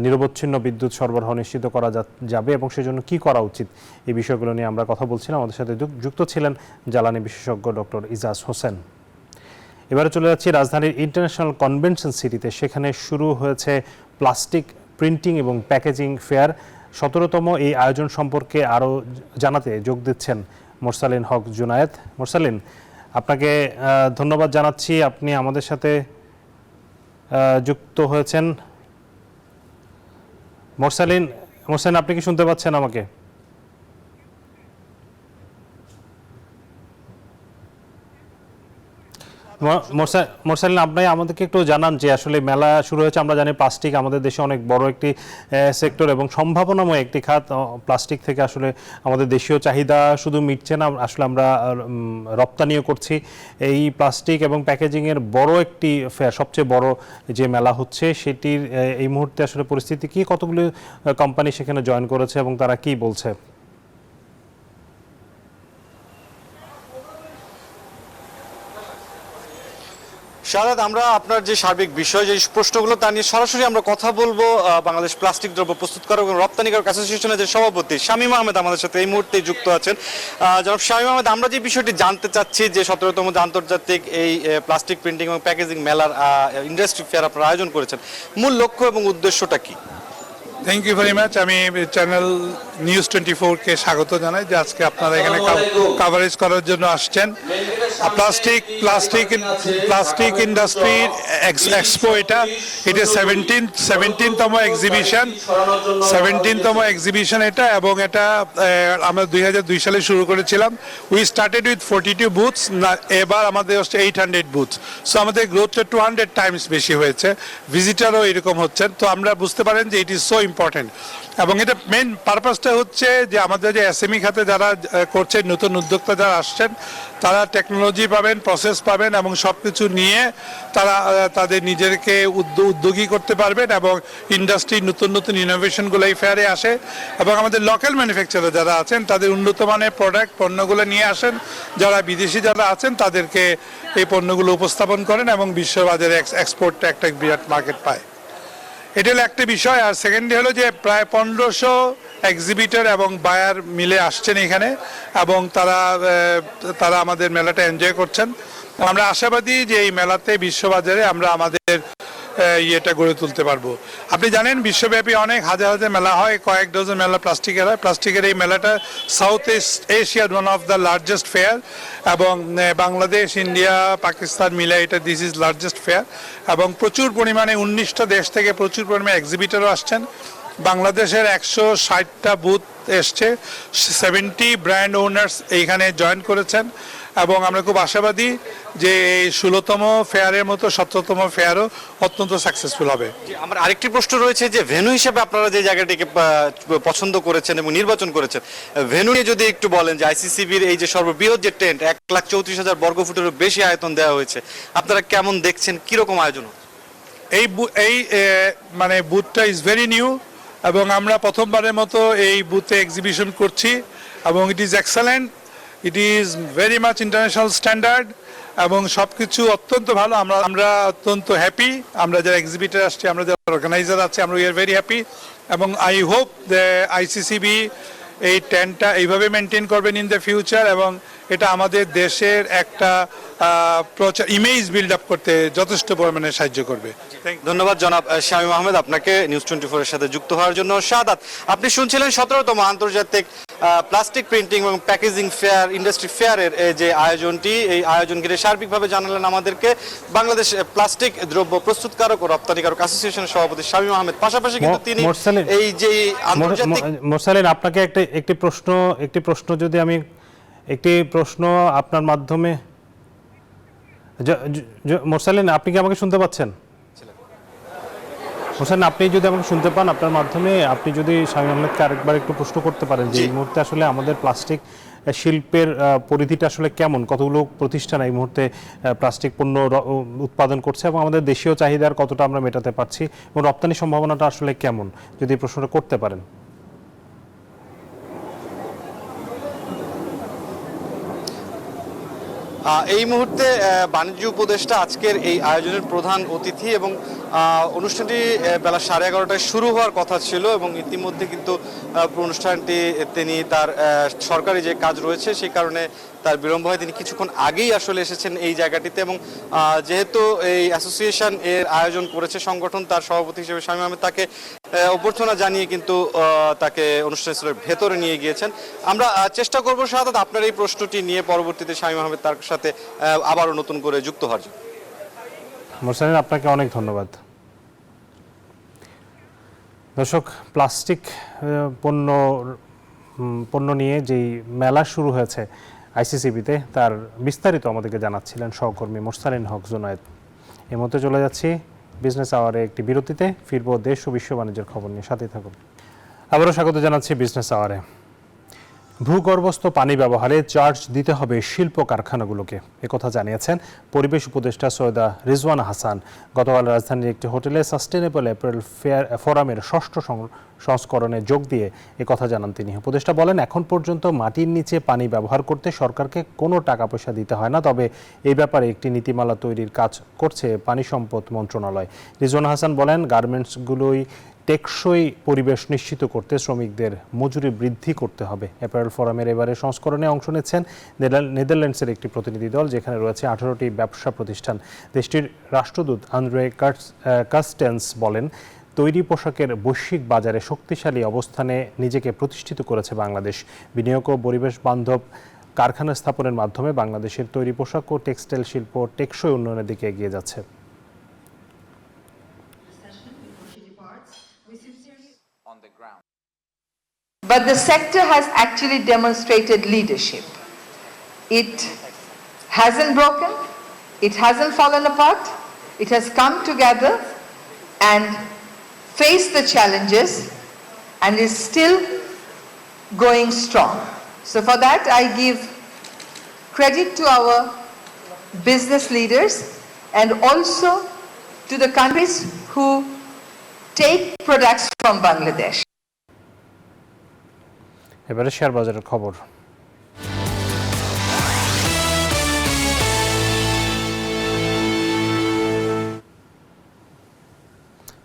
নিরবচ্ছিন্ন বিদ্যুৎ সরবরাহ নিশ্চিত করা যাবে এবং সেজন্য কি করা উচিত, এই বিষয়গুলো নিয়ে আমরা কথা বলছিলাম। আমাদের সাথে যুক্ত ছিলেন জ্বালানি বিশেষজ্ঞ ডক্টর ইজাজ হোসেন। এবারে চলে যাচ্ছি রাজধানীর ইন্টারন্যাশনাল কনভেনশন সিটিতে। সেখানে শুরু হয়েছে প্লাস্টিক প্রিন্টিং এবং প্যাকেজিং ফেয়ার। 17তম এই আয়োজন সম্পর্কে আরও জানাতে যোগ দিচ্ছেন মোরসালিন হক জুনায়েদ। মোরসালিন, আপনাকে ধন্যবাদ জানাচ্ছি, আপনি আমাদের সাথে যুক্ত হয়েছেন। মোরসালিন, আপনি কি শুনতে পাচ্ছেন আমাকে? মোরসালিন, আপনি আমাদেরকে একটু জানান যে আসলে মেলা শুরু হয়েছে, আমরা জানি প্লাস্টিক আমাদের দেশে অনেক বড় একটি সেক্টর এবং সম্ভাবনাময় একটি খাত। প্লাস্টিক থেকে আসলে আমাদের দেশীয় চাহিদা শুধু মিটছে না, আসলে আমরা রপ্তানিও করছি। এই প্লাস্টিক এবং প্যাকেজিংয়ের বড় একটি ফেয়ার, সবচেয়ে বড় যে মেলা হচ্ছে, সেটির এই মুহূর্তে আসলে পরিস্থিতি কি? কতগুলো কোম্পানি সেখানে জয়েন করেছে এবং তারা কি বলছে? শাহাদ, আমরা আপনার যে সার্বিক বিষয় যে প্রশ্নগুলো তা নিয়ে সরাসরি আমরা কথা বলবো বাংলাদেশ প্লাস্টিক দ্রব্য প্রস্তুতকারক এবং রপ্তানিকারক অ্যাসোসিয়েশনের যে সভাপতি শামীম আহমেদ আমাদের সাথে এই মুহূর্তে যুক্ত আছেন। জনাব শামীম আহমেদ, আমরা যে বিষয়টি জানতে চাচ্ছি যে 17তম আন্তর্জাতিক এই প্লাস্টিক প্রিন্টিং এবং প্যাকেজিং মেলার ইন্ডাস্ট্রি ফেয়ার আপনারা আয়োজন করেছেন, মূল লক্ষ্য এবং উদ্দেশ্যটা কি? Thank you very much. আমি চ্যানেল নিউজ 24-কে স্বাগত জানাই যে আজকে আপনারা এখানে কাভারেজ করার জন্য আসছেন। প্লাস্টিক ইন্ডাস্ট্রির এক্সপো, এটা 17তম এক্সিবিশন এটা, এবং এটা আমরা 2002 সালে শুরু করেছিলাম। উই স্টার্টেড উইথ 42 বুথস, এবার আমাদের হচ্ছে 800 বুথস। সো আমাদের গ্রোথটা 200 টাইমস বেশি হয়েছে, ভিজিটারও এরকম হচ্ছেন। তো আমরা বুঝতে পারেন যে ইট ইজ সো ইম্পর্টেন্ট, এবং এটা মেন পারপাসটা হচ্ছে যে আমাদের যে এসএমই খাতে যারা করছেন, নতুন উদ্যোক্তা যারা আসছেন, তারা টেকনোলজি পাবেন, প্রসেস পাবেন এবং সব কিছু নিয়ে তারা তাদের নিজেকে উদ্যোগী করতে পারবেন এবং ইন্ডাস্ট্রি নতুন নতুন ইনোভেশনগুলো এই ফেয়ারে আসে এবং আমাদের লোকাল ম্যানুফ্যাকচারার যারা আছেন তাদের উন্নত মানের প্রোডাক্ট পণ্যগুলো নিয়ে আসেন, যারা বিদেশি যারা আছেন তাদেরকে এই পণ্যগুলো উপস্থাপন করেন এবং বিশ্ববাজারে এক্সপোর্টটা একটা বিরাট মার্কেট পায়। এটা হলো একটা বিষয়। আর সেকেন্ডলি হলো যে প্রায় 1500 এক্সিবিটর এবং বায়ার মিলে আসছেন এখানে এবং তারা আমাদের মেলাটা এনজয় করছেন। আমরা আশাবাদী যে এই মেলাতে বিশ্ববাজারে আমরা আমাদের ইয়েটা গড়ে তুলতে পারবো। আপনি জানেন বিশ্বব্যাপী অনেক হাজার হাজার মেলা হয়, কয়েক ডজন মেলা প্লাস্টিকের হয়। প্লাস্টিকের এই মেলাটা সাউথ ইস্ট এশিয়ার one of the largest fair এবং বাংলাদেশ, ইন্ডিয়া, পাকিস্তান মিলে এটা দিস ইজ লার্জেস্ট ফেয়ার এবং প্রচুর পরিমাণে 19টা দেশ থেকে প্রচুর পরিমাণে এক্সিবিটরও আসছেন। বাংলাদেশের 160টা বুথ এসছে, 70 ব্র্যান্ড ওনার্স এইখানে জয়েন করেছেন এবং আমরা খুব আশাবাদী যে এই 16তম ফেয়ারের মতো 17তম ফেয়ারও অত্যন্ত সাকসেসফুল হবে। আমার আরেকটি প্রশ্ন রয়েছে যে ভেন্যু হিসেবে আপনারা যে জায়গাটিকে পছন্দ করেছেন এবং নির্বাচন করেছেন, ভেন্যু নিয়ে যদি একটু বলেন যে আইসিসিবির এই যে সর্ববৃহৎ যে টেন্ট 1,34,000 বর্গফুটেরও বেশি আয়তন দেওয়া হয়েছে, আপনারা কেমন দেখছেন, কিরকম আয়োজন? এই মানে বুথটা ইজ ভেরি নিউ এবং আমরা প্রথমবারের মতো এই বুথে এক্সিবিশন করছি এবং it is excellent, it is very much international standard এবং সব কিছু অত্যন্ত ভালো। আমরা অত্যন্ত হ্যাপি, আমরা যারা এক্সিবিটার আসছি, আমরা যারা অর্গানাইজার আছে, আমরা উই আর ভেরি হ্যাপি এবং আই হোপ দ্য আইসিসিবি এই টেন্টটা এইভাবে মেনটেন করবেন ইন দ্য ফিউচার এবং এটা আমাদের দেশের একটা প্রচার ইমেজ বিল্ড আপ করতে যথেষ্ট পরিমাণে সাহায্য করবে। ধন্যবাদ জনাব শামীম আহমেদ আপনাকে নিউজ 24 এর সাথে যুক্ত হওয়ার জন্য। শাহাদাত, আপনি শুনছিলেন 17তম আন্তর্জাতিক প্লাস্টিক প্রিন্টিং এবং প্যাকেজিং ফেয়ার, ইন্ডাস্ট্রি ফেয়ারের যে আয়োজনটি, এই আয়োজন ঘিরে সার্বিকভাবে জানালেন আমাদেরকে বাংলাদেশ প্লাস্টিক দ্রব্য প্রস্তুতকারক ও রপ্তানিকারক অ্যাসোসিয়েশনের সভাপতি শামীম আহমেদ। পাশাপাশি কিন্তু তিনি এই যে আন্তর্জাতিক মোরসালিন, আপনাকে একটি প্রশ্ন যদি আমি আপনার মাধ্যমে, মোরসালিন আপনি কি আমাকে শুনতে পাচ্ছেন? হোসেন, আপনি যদি আমাকে শুনতে পান, আপনার মাধ্যমে আপনি যদি শামীম আহমেদকে আরেকবার একটু প্রশ্ন করতে পারেন যে এই মুহূর্তে আসলে আমাদের প্লাস্টিক শিল্পের পরিধিটা আসলে কেমন, কতগুলো প্রতিষ্ঠান এই মুহূর্তে প্লাস্টিক পণ্য উৎপাদন করছে এবং আমাদের দেশীয় চাহিদার কতটা আমরা মেটাতে পারছি এবং রপ্তানি সম্ভাবনাটা আসলে কেমন, যদি এই প্রশ্নটা করতে পারেন। এই মুহূর্তে বাণিজ্য উপদেষ্টা আজকের এই আয়োজনের প্রধান অতিথি এবং অনুষ্ঠানটি বেলা 11:30টায় শুরু হওয়ার কথা ছিল এবং ইতিমধ্যে কিন্তু অনুষ্ঠানটি তিনি তার সরকারি যে কাজ রয়েছে সেই কারণে তার বিলম্ব হয়, তিনি কিছুক্ষণ আগেই আসলে এসেছেন এই জায়গাটিতে এবং যেহেতু এই অ্যাসোসিয়েশন এর আয়োজন করেছে সংগঠন, তার সভাপতি হিসেবে শামীম আহমেদ তাকে অভ্যর্থনা জানিয়ে কিন্তু তাকে অনুষ্ঠানস্থলের ভেতরে নিয়ে গিয়েছেন। আমরা চেষ্টা করব শাহাদাত আপনার এই প্রশ্নটি নিয়ে পরবর্তীতে শামীম আহমেদ তার সাথে আবারও নতুন করে যুক্ত হওয়ার জন্য। মোরসালিন, আপনাকে অনেক ধন্যবাদ। দর্শক, প্লাস্টিক পণ্য নিয়ে যেই মেলা শুরু হয়েছে আইসিসিবিতে, তার বিস্তারিত আমাদেরকে জানাচ্ছিলেন সহকর্মী মোরসালিন হক জুনায়েদ। এই মুহূর্তে চলে যাচ্ছি বিজনেস আওয়ারে একটি বিরতিতে, ফিরব দেশ ও বিশ্ব বাণিজ্যের খবর নিয়ে, সাথেই থাকুন। আবারও স্বাগত জানাচ্ছি বিজনেস আওয়ারে। ভূগর্ভস্থ পানি ব্যবহারে চার্জ দিতে হবে শিল্প কারখানাগুলোকে, একথা জানিয়েছেন পরিবেশ উপদেষ্টা সৈয়দা রিজওয়ানা হাসান। গতকাল রাজধানীর একটি হোটেলে সাস্টেনেবল এপ্রিল ফোরামের 6ষ্ঠ সংস্করণে যোগ দিয়ে একথা জানান তিনি। উপদেষ্টা বলেন, এখন পর্যন্ত মাটির নিচে পানি ব্যবহার করতে সরকারকে কোনো টাকা পয়সা দিতে হয় না, তবে এই ব্যাপারে একটি নীতিমালা তৈরির কাজ করছে পানি সম্পদ মন্ত্রণালয়। রিজওয়ানা হাসান বলেন, গার্মেন্টসগুলোই টেকসই পরিবেশ নিশ্চিত করতে শ্রমিকদের মজুরি বৃদ্ধি করতে হবে। অ্যাপারেল ফোরামের এবারে সংস্করণে অংশ নিচ্ছেন নেদারল্যান্ডসের একটি প্রতিনিধি দল, যেখানে রয়েছে 18টি ব্যবসা প্রতিষ্ঠান। দেশটির রাষ্ট্রদূত আন্দ্রে কাস্টেন্স বলেন, তৈরি পোশাকের বৈশ্বিক বাজারে শক্তিশালী অবস্থানে নিজেকে প্রতিষ্ঠিত করেছে বাংলাদেশ। বিনিয়োগ ও পরিবেশ বান্ধব কারখানা স্থাপনের মাধ্যমে বাংলাদেশের তৈরি পোশাক ও টেক্সটাইল শিল্প টেকসই উন্নয়নের দিকে এগিয়ে যাচ্ছে। But the sector has actually demonstrated leadership. It hasn't broken, it hasn't fallen apart, it has come together and faced the challenges and is still going strong. So for that I give credit to our business leaders and also to the countries who take products from Bangladesh. এবারে share বাজারের খবর।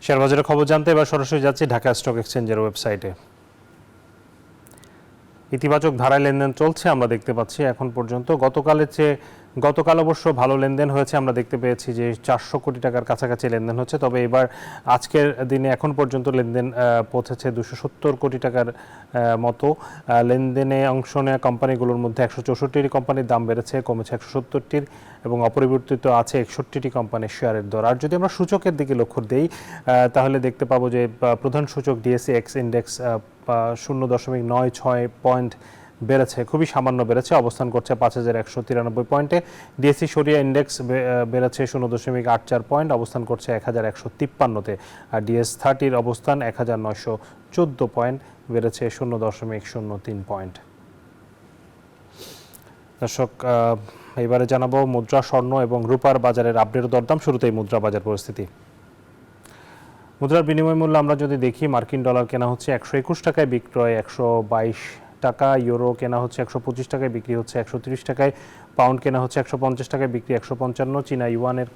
Share বাজারের খবর জানতে এবার সরাসরি যাচ্ছি Dhaka stock এক্সচেঞ্জের ওয়েবসাইটে। ইতিবাচক ধারায় লেনদেন চলছে আমরা দেখতে পাচ্ছি এখন পর্যন্ত। গতকাল অবশ্য ভালো লেনদেন হয়েছে, আমরা দেখতে পেয়েছি যে 400 কোটি টাকার কাছাকাছি লেনদেন হচ্ছে। তবে এবার আজকের দিনে এখন পর্যন্ত লেনদেন পৌঁছেছে 270 কোটি টাকার মতো। লেনদেনে অংশ নেওয়া কোম্পানিগুলোর মধ্যে 164টি কোম্পানির দাম বেড়েছে, কমেছে 170টির, এবং অপরিবর্তিত আছে 61টি কোম্পানির শেয়ারের দর। আর যদি আমরা সূচকের দিকে লক্ষ্য দেই তাহলে দেখতে পাবো যে প্রধান সূচক ডিএসই এক্স ইন্ডেক্স 0.96 পয়েন্ট বেড়েছে, খুবই সামান্য বেড়েছে, অবস্থান করছে 5193 পয়েন্টে। ডিএসই সরিয়া ইন্ডেক্স বেড়েছে 0.84 পয়েন্ট, অবস্থান করছে 1153-তে। আর ডিএস30-র অবস্থান 1914 পয়েন্ট, বেড়েছে 0.03 পয়েন্ট। দর্শক, এবারে জানাবো মুদ্রা, স্বর্ণ এবং রূপার বাজারের আপডেট দরদাম। শুরুতেই মুদ্রা বাজার পরিস্থিতি। মুদ্রার বিনিময় মূল্য আমরা যদি দেখি, মার্কিন ডলার কেনা হচ্ছে 121 টাকায়, বিক্রয় 122 টাকা। ইউরো কেনা হচ্ছে 125 টাকায়, বিক্রি হচ্ছে 130 টাকায়। পাউন্ড কেনা হচ্ছে 150 টাকায়, বিক্রি 155। চীনা ইউয়ানের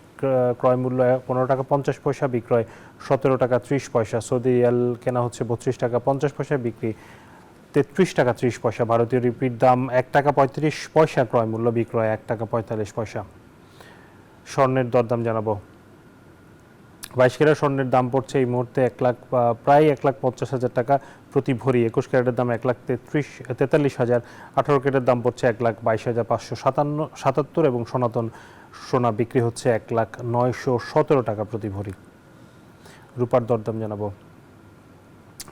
ক্রয় মূল্য 15 টাকা 50 পয়সা, বিক্রয় 17 টাকা 30 পয়সা। সৌদি রিয়াল কেনা হচ্ছে 32 টাকা 50 পয়সা, বিক্রি 33 টাকা 30 পয়সা। ভারতীয় রুপির দাম 1 টাকা 35 পয়সা ক্রয় মূল্য, বিক্রয় 1 টাকা 45 পয়সা। স্বর্ণের দরদাম জানাবো। 22 ক্যারেট স্বর্ণের দাম পড়ছে এই মুহূর্তে প্রায় 1,50,000 টাকা প্রতি ভরি। 21 ক্যারেটের দাম 1,43,000। 18 ক্যারেটের দাম পড়ছে 1,22,577 এবং সনাতন সোনা বিক্রি হচ্ছে 1,09,17 টাকা প্রতি ভরি। রূপার দরদাম জানাবো।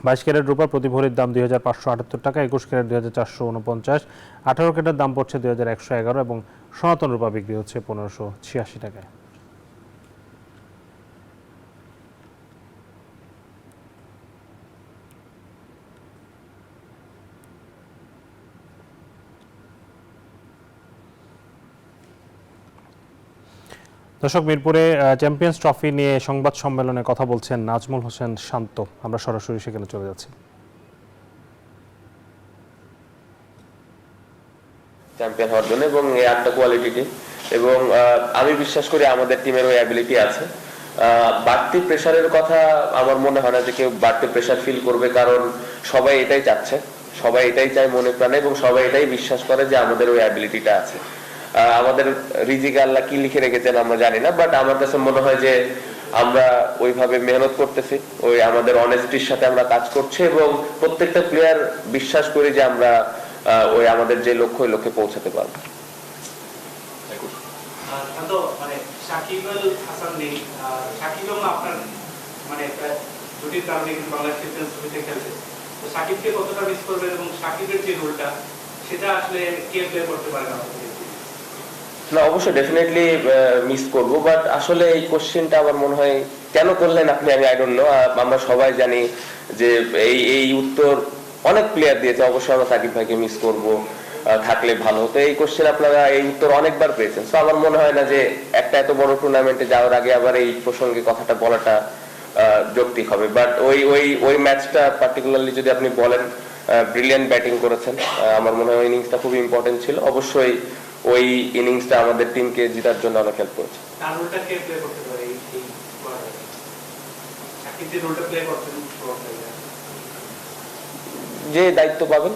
22 ক্যারেট রূপা প্রতি ভরির দাম 2,578 টাকা, 21 ক্যারেট 2,449, 18 ক্যারেটের দাম পড়ছে 2,111 এবং সনাতন রূপা বিক্রি হচ্ছে 1,586 টাকায়। দর্শক, মিরপুরে চ্যাম্পিয়ন্স ট্রফি নিয়ে সংবাদ সম্মেলনে কথা বলছেন নাজমুল হোসেন শান্ত। আমরা সরাসরি সেখানে চলে যাচ্ছি। চ্যাম্পিয়ন হওয়ার জন্য এবং এই 8টা কোয়ালিটি টিম, এবং আমি বিশ্বাস করি আমাদের টিমের ওই অ্যাবিলিটি আছে। বাড়তি প্রেশারের কথা আমার মনে হয় না যে কেউ বাড়তি প্রেশার ফিল করবে, কারণ সবাই এটাই চাচ্ছে, সবাই এটাই চায় মনে প্রাণে, এবং সবাই এটাই বিশ্বাস করে যে আমাদের ওই অ্যাবিলিটিটা আছে। আমাদের রিজিকে আল্লাহ কি লিখে রেখেছেন আমরা জানি না, বাট আমার কাছে মনে হয় যে আমরা ওইভাবে মেহনত করতেছি, ওই আমাদের অনেস্টির সাথে আমরা কাজ করছি, এবং প্রত্যেকটা প্লেয়ার বিশ্বাস করি যে আমরা ওই আমাদের যে লক্ষ্য ওই লক্ষ্যে পৌঁছাতে পারবো। মানে সাকিব আল হাসান নেই, সাকিব আপনার মানে দুটির কারণে কিন্তু বাংলাদেশ চ্যাম্পিয়ন্স ট্রফিতে খেলছে, তো সাকিবকে কতটা মিস করবেন এবং সাকিবের যে রোলটা সেটা আসলে কে প্লে করতে পারে না? না, অবশ্যই ডেফিনেটলি মিস করবো, বাট আসলে এই কোশ্চেনটা আমার মনে হয় কেন করলেন আপনি, আমি আই ডোন্ট নো। আমরা সবাই জানি যে এই উত্তর অনেক প্লেয়ার দিয়েছে, অবশ্যই আমরা সাকিব ভাইকে মিস করবো, থাকলে ভালো হতো। এই কোশ্চেন আপনারা এই উত্তর অনেকবার পেয়েছেন, তো আমার মনে হয় না যে একটা এত বড় টুর্নামেন্টে যাওয়ার আগে আবার এই প্রসঙ্গে কথাটা বলাটা যৌক্তিক হবে। বাট ওই ম্যাচটা পার্টিকুলারলি যদি আপনি বলেন, ব্রিলিয়ান্ট ব্যাটিং করেছেন, আমার মনে হয় ইনিংসটা খুব ইম্পর্টেন্ট ছিল। অবশ্যই ওই ইনিংসটা আমাদের টিমকে জেতার জন্য অনেক হেল্প করেছে। তার রোলটা কে প্লে করতে পারে এই সাকিব যে রোলটা প্লে করতেন, যে দায়িত্ব পাবেন।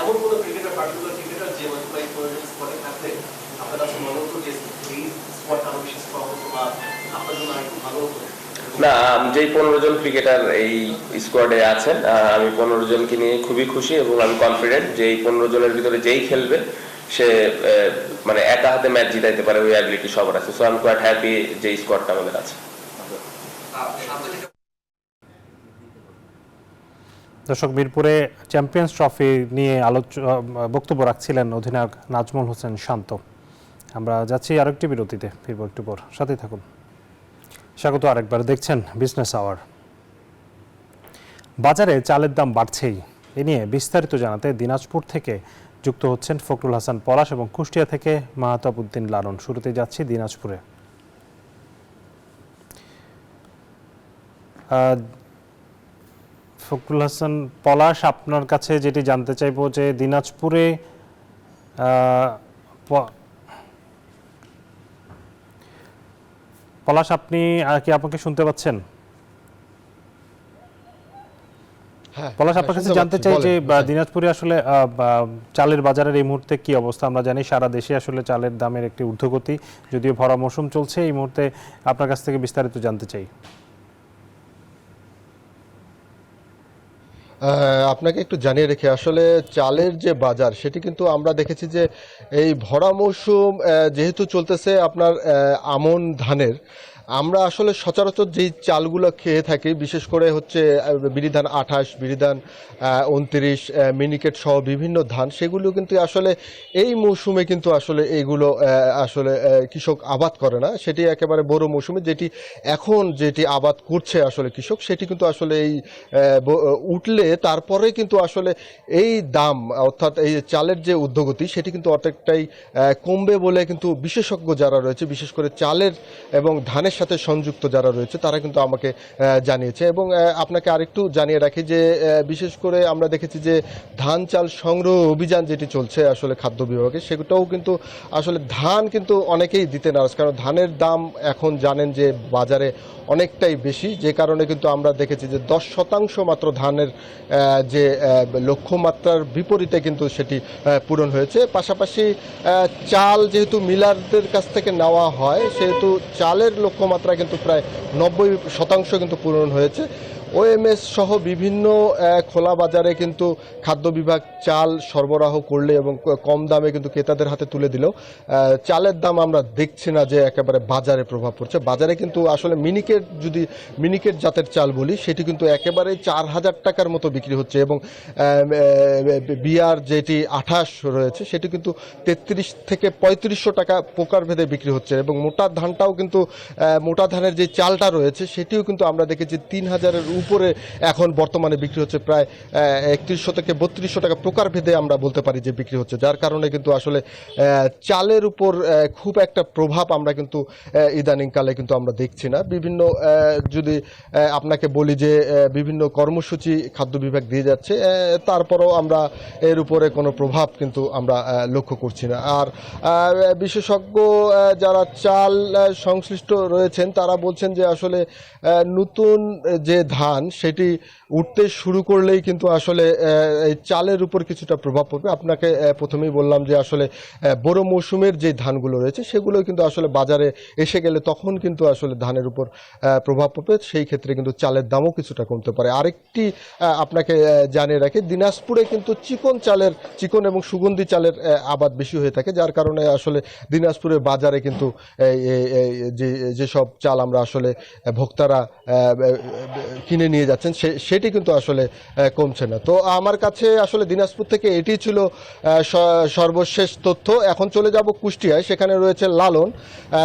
এমন কোন ক্রিকেটার পার্টিকুলার ক্রিকেটার যে স্পটে থাকলে আপনার কাছে মনে হতো যে এই স্পট আরো বেশি স্ট্রং হতো বা আপনার জন্য আরেকটু ভালো হতো? না, যেই 15 জন ক্রিকেটার এই স্কোয়াডে আছেন, আমি 15 জনকে নিয়ে খুবই খুশি এবং আমি কনফিডেন্ট যে এই 15 জনের ভিতরে যেই খেলবে সে মানে একা হাতে ম্যাচ জিতাইতে পারে, ওই অ্যাবিলিটি সবার আছে। So I am quite happy যে স্কোয়াডটা আমাদের আছে। দর্শক, মিরপুরে চ্যাম্পিয়ন্স ট্রফি নিয়ে বক্তব্য রাখছিলেন অধিনায়ক নাজমুল হোসেন শান্ত। আমরা যাচ্ছি আরেকটি বিরতিতে, ফিরবো একটু পর, সাথেই থাকুন। স্বাগত আরেকবার, দেখছেন বিজনেস আওয়ার। বাজারে চালের দাম বাড়ছেই, এ নিয়ে বিস্তারিত জানাতে দিনাজপুর থেকে যুক্ত হচ্ছেন ফখরুল হাসান পলাশ এবং কুষ্টিয়া থেকে মাহতাব উদ্দিন লালন। শুরুতে যাচ্ছি দিনাজপুরে। ফখরুল হাসান পলাশ, আপনার কাছে যেটি জানতে চাইবো যে দিনাজপুরে পলাশ, আপনি কি আমাকে শুনতে পাচ্ছেন? পলাশ, আপনার কাছে জানতে চাই যে দিনাজপুরে আসলে চালের বাজারের এই মুহূর্তে কি অবস্থা? আমরা জানি সারা দেশে আসলে চালের দামের একটি ঊর্ধ্বগতি, যদিও ভরা মৌসুম চলছে। এই মুহূর্তে আপনার কাছ থেকে বিস্তারিত জানতে চাই। আপনাকে একটু জানিয়ে রেখে, আসলে চালের যে বাজার সেটি কিন্তু আমরা দেখেছি যে এই ভরা মৌসুম যেহেতু চলতেছে আপনার আমন ধানের, আমরা আসলে সচরাচর যেই চালগুলো খেয়ে থাকি, বিশেষ করে হচ্ছে বিরিধান 28, বিরিধান 29, মিনিকেট সহ বিভিন্ন ধান, সেগুলো কিন্তু আসলে এই মৌসুমে কিন্তু আসলে এইগুলো আসলে কৃষক আবাদ করে না। সেটি একেবারে বড় মৌসুমে যেটি আবাদ করছে আসলে কৃষক, সেটি কিন্তু আসলে এই উঠলে তারপরে কিন্তু আসলে এই দাম, অর্থাৎ এই চালের যে ঊর্ধ্বগতি, সেটি কিন্তু অনেকটাই কমবে বলে কিন্তু বিশেষজ্ঞ যারা রয়েছে, বিশেষ করে চালের এবং ধানের সাথে সংযুক্ত যারা রয়েছে, তারা কিন্তু আমাকে জানিয়েছে। এবং আপনাকে আরেকটু জানিয়ে রাখি যে বিশেষ করে আমরা দেখেছি যে ধান চাল সংগ্রহ অভিযান যেটি চলছে আসলে খাদ্য বিভাগে, সেটাও কিন্তু আসলে ধান কিন্তু অনেকেই দিতে নারাজ, কারণ ধানের দাম এখন জানেন যে বাজারে অনেকটাই বেশি, যে কারণে কিন্তু আমরা দেখেছি যে 10% মাত্র ধানের যে লক্ষ্যমাত্রার বিপরীতে কিন্তু সেটি পূরণ হয়েছে। পাশাপাশি চাল যেহেতু মিলারদের কাছ থেকে নেওয়া হয়, সেহেতু চালের লক্ষ্যমাত্রা কিন্তু প্রায় 90% কিন্তু পূরণ হয়েছে। ওএমএস সহ বিভিন্ন খোলা বাজারে কিন্তু খাদ্য বিভাগ চাল সরবরাহ করলে এবং কম দামে কিন্তু ক্রেতাদের হাতে তুলে দিলেও চালের দাম আমরা দেখছি না যে একেবারে বাজারে প্রভাব পড়ছে। বাজারে কিন্তু আসলে মিনিকেট জাতের চাল বলি, সেটি কিন্তু একেবারে 4000 টাকার মতো বিক্রি হচ্ছে, এবং বিয়ার যেটি 28 রয়েছে সেটি কিন্তু 33 থেকে 3500 টাকা প্রকারভেদে বিক্রি হচ্ছে। এবং মোটা ধানটাও কিন্তু, মোটা ধানের যে চালটা রয়েছে সেটিও কিন্তু আমরা দেখেছি 3000-এর উপরে এখন বর্তমানে বিক্রি হচ্ছে, প্রায় 3100 থেকে 3200 টাকা প্রকারভেদে আমরা বলতে পারি যে বিক্রি হচ্ছে, যার কারণে কিন্তু আসলে চালের উপর খুব একটা প্রভাব আমরা কিন্তু ইদানিংকালে কিন্তু আমরা দেখছি না। বিভিন্ন যদি আপনাকে বলি যে বিভিন্ন কর্মসূচি খাদ্য বিভাগ দিয়ে যাচ্ছে, তারপরও আমরা এর উপরে কোনো প্রভাব কিন্তু আমরা লক্ষ্য করছি না। আর বিশেষজ্ঞ যারা চাল সংশ্লিষ্ট রয়েছেন, তারা বলছেন যে আসলে নতুন যে ধান সেটি উঠতে শুরু করলেই কিন্তু আসলে এই চালের উপর কিছুটা প্রভাব পড়বে। আপনাকে প্রথমেই বললাম যে আসলে বড় মৌসুমের যে ধানগুলো রয়েছে সেগুলো কিন্তু আসলে বাজারে এসে গেলে তখন কিন্তু আসলে ধানের উপর প্রভাব পড়বে, সেই ক্ষেত্রে কিন্তু চালের দামও কিছুটা কমতে পারে। আরেকটি আপনাকে জানিয়ে রাখি, দিনাজপুরে কিন্তু চিকন এবং সুগন্ধি চালের আবাদ বেশি হয়ে থাকে, যার কারণে আসলে দিনাজপুরের বাজারে কিন্তু যেসব চাল আমরা আসলে ভোক্তারা কিনে নিয়ে যাচ্ছেন সেটি কিন্তু আসলে কমছে না। তো আমার কাছে আসলে দিনাজপুর থেকে এটি ছিল সর্বশেষ তথ্য। এখন চলে যাব কুষ্টিয়ায়, সেখানে রয়েছে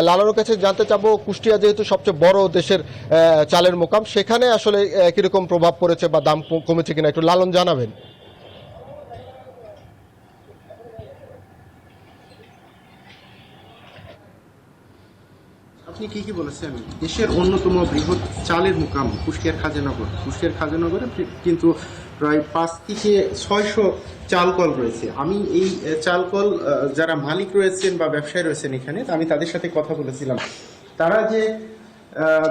লালনের কাছে জানতে চাবো, কুষ্টিয়া যেহেতু সবচেয়ে বড় দেশের চালের মোকাম, সেখানে আসলে কিরকম প্রভাব পড়েছে বা দাম কমেছে কিনা একটু লালন জানাবেন। আপনি কি বলেছেন, দেশের অন্যতম বৃহৎ চালের মোকাম কুষ্টিয়ার খাজানগরে কিন্তু প্রায় 5 থেকে 600 চালকল রয়েছে। আমি এই চালকল যারা মালিক রয়েছেন বা ব্যবসায়ী রয়েছেন এখানে, আমি তাদের সাথে কথা বলেছিলাম। তারা যে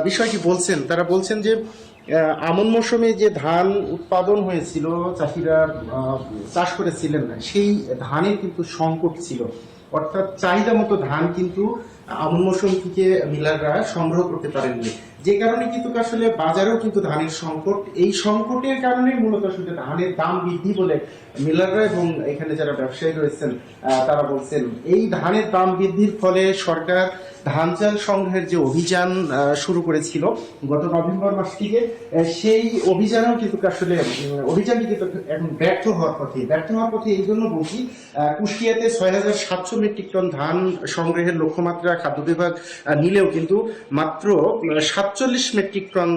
বিষয়টি বলছেন, তারা বলছেন যে আমন মৌসুমে যে ধান উৎপাদন হয়েছিল, চাষিরা চাষ করেছিলেন, সেই ধানের কিন্তু সংকট ছিল, অর্থাৎ চাহিদা মতো ধান কিন্তু আমন মৌসুম থেকে মিলাররা সংগ্রহ করতে পারেননি, যে কারণে কিন্তু আসলে বাজারেও কিন্তু ধানের সংকট। এই সংকটের কারণে মূলত আসলে ধানের দাম বৃদ্ধি বলে মিলাররা এবং এখানে যারা ব্যবসায়ী রয়েছেন তারা বলছেন। এই ধানের দাম বৃদ্ধির ফলে সরকার ধান চাল সংগ্রহের যে অভিযান শুরু করেছিল গত নভেম্বর মাস থেকে, সেই অভিযানও কিন্তু আসলে অভিযানটি কিন্তু এখন ব্যর্থ হওয়ার পথে এই জন্য বলছি, কুষ্টিয়াতে 6,700 মেট্রিক টন ধান সংগ্রহের লক্ষ্যমাত্রা খাদ্য বিভাগ নিলেও কিন্তু মাত্র 47 মেট্রিক টন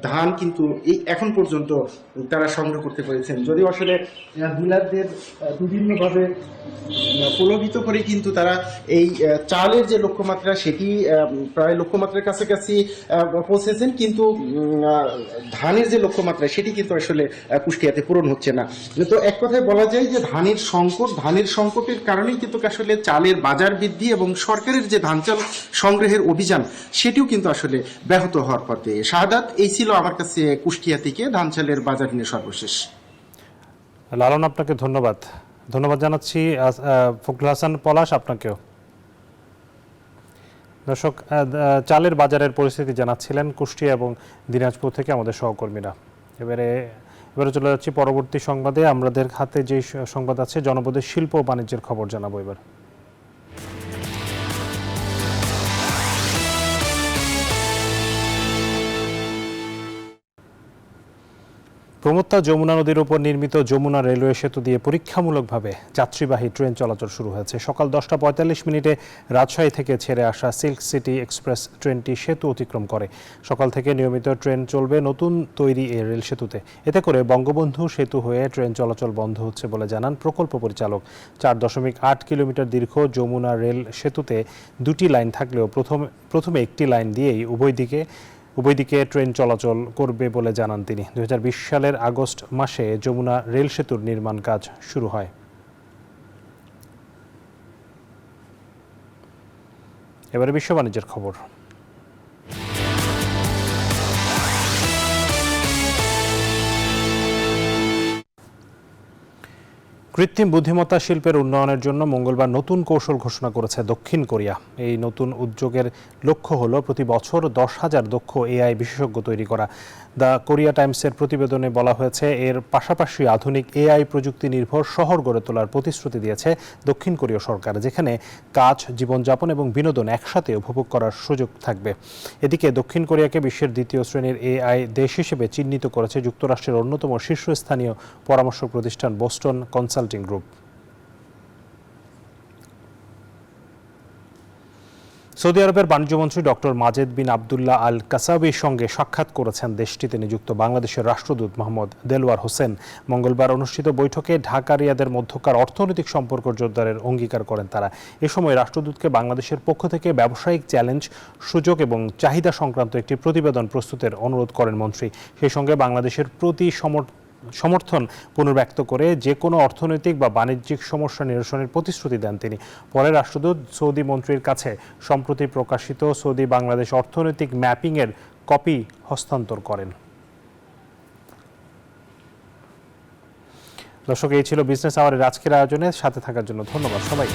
ধান কিন্তু এই এখন পর্যন্ত তারা সংগ্রহ করতে পেরেছেন। যদিও আসলে ডিলারদের বিভিন্নভাবে প্রলোভিত করে কিন্তু তারা এই চালের যে লক্ষ্যমাত্রা সেটি প্রায় লক্ষ্যমাত্রার কাছাকাছি পৌঁছেছেন, কিন্তু ধানের যে লক্ষ্যমাত্রা সেটি কিন্তু আসলে কুষ্টিয়াতে পূরণ হচ্ছে না। তো এক কথায় বলা যায় যে ধানের সংকটের কারণেই কিন্তু আসলে চালের বাজার বৃদ্ধি এবং সরকারের যে ধান চাল সংগ্রহের অভিযান সেটিও কিন্তু আসলে ব্যাহত হওয়ার পথে। শাহাদাত, এই ছিল আমার কাছে কুষ্টিয়া থেকে ধান চালের বাজার নিয়ে সর্বশেষ। লালন, আপনাকে ধন্যবাদ জানাচ্ছি। ফখরুল হাসান পলাশ, আপনাকেও। দর্শক, চালের বাজারের পরিস্থিতি জানাচ্ছিলেন কুষ্টিয়া এবং দিনাজপুর থেকে আমাদের সহকর্মীরা। এবারে চলে যাচ্ছি পরবর্তী সংবাদে। আমাদের হাতে যে সংবাদ আছে, জনপদের শিল্প ও বাণিজ্যের খবর জানাবো এবার। প্রমত্তা যমুনা নদীর উপর নির্মিত যমুনা রেলওয়ে সেতু দিয়ে পরীক্ষামূলকভাবে যাত্রীবাহী ট্রেন চলাচল শুরু হয়েছে। সকাল 10:45 রাজশাহী থেকে ছেড়ে আসা সিল্ক সিটি এক্সপ্রেস ট্রেনটি সেতু অতিক্রম করে। সকাল থেকে নিয়মিত ট্রেন চলবে নতুন তৈরি এই রেল সেতুতে। এতে করে বঙ্গবন্ধু সেতু হয়ে ট্রেন চলাচল বন্ধ হচ্ছে বলে জানান প্রকল্প পরিচালক। 4.8 কিলোমিটার দীর্ঘ যমুনা রেল সেতুতে দুটি লাইন থাকলেও প্রথমে একটি লাইন দিয়েই উভয় দিকে ট্রেন চলাচল করবে বলে জানান তিনি। 2020 সালের আগস্ট মাসে যমুনা রেল সেতুর নির্মাণ কাজ শুরু হয়। এবারে বিশ্ব বাণিজ্যের খবর। কৃত্রিম বুদ্ধিমত্তা শিল্পের উন্নয়নের জন্য মঙ্গলবার নতুন কৌশল ঘোষণা করেছে দক্ষিণ কোরিয়া। এই নতুন উদ্যোগের লক্ষ্য হল প্রতি বছর 10,000 দক্ষ এআই বিশেষজ্ঞ তৈরি করা। দ্য কোরিয়া টাইমসের প্রতিবেদনে বলা হয়েছে, এর পাশাপাশি আধুনিক এআই প্রযুক্তি নির্ভর শহর গড়ে তোলার প্রতিশ্রুতি দিয়েছে দক্ষিণ কোরীয় সরকার, যেখানে কাজ, জীবনযাপন এবং বিনোদন একসাথে উপভোগ করার সুযোগ থাকবে। এদিকে দক্ষিণ কোরিয়াকে বিশ্বের দ্বিতীয় শ্রেণীর এআই দেশ হিসেবে চিহ্নিত করেছে যুক্তরাষ্ট্রের অন্যতম শীর্ষস্থানীয় পরামর্শ প্রতিষ্ঠান বোস্টন কনসাল্টিং গ্রুপ। সৌদি আরবের বাণিজ্যমন্ত্রী ডক্টর মাজেদ বিন আবদুল্লাহ আল কাসাবির সঙ্গে সাক্ষাৎ করেছেন দেশটিতে নিযুক্ত বাংলাদেশের রাষ্ট্রদূত মোহাম্মদ দেলওয়ার হোসেন। মঙ্গলবার অনুষ্ঠিত বৈঠকে ঢাকা রিয়াদের মধ্যকার অর্থনৈতিক সম্পর্ক জোরদারের অঙ্গীকার করেন তারা। এ সময় রাষ্ট্রদূতকে বাংলাদেশের পক্ষ থেকে ব্যবসায়িক চ্যালেঞ্জ, সুযোগ এবং চাহিদা সংক্রান্ত একটি প্রতিবেদন প্রস্তুতের অনুরোধ করেন মন্ত্রী। সেই সঙ্গে বাংলাদেশের প্রতি সমর্থন পুনর্ব্যক্ত করে যে কোনো অর্থনৈতিক বা বাণিজ্যিক সমস্যা নিরসনের প্রতিশ্রুতি দেন তিনি। পরে রাষ্ট্রদূত সৌদি মন্ত্রীর কাছে সম্প্রতি প্রকাশিত সৌদি বাংলাদেশ অর্থনৈতিক ম্যাপিংয়ের কপি হস্তান্তর করেন। দর্শক, এই ছিল বিজনেস আওয়ারের আজকের আয়োজনে। সাথে থাকার জন্য ধন্যবাদ সবাই।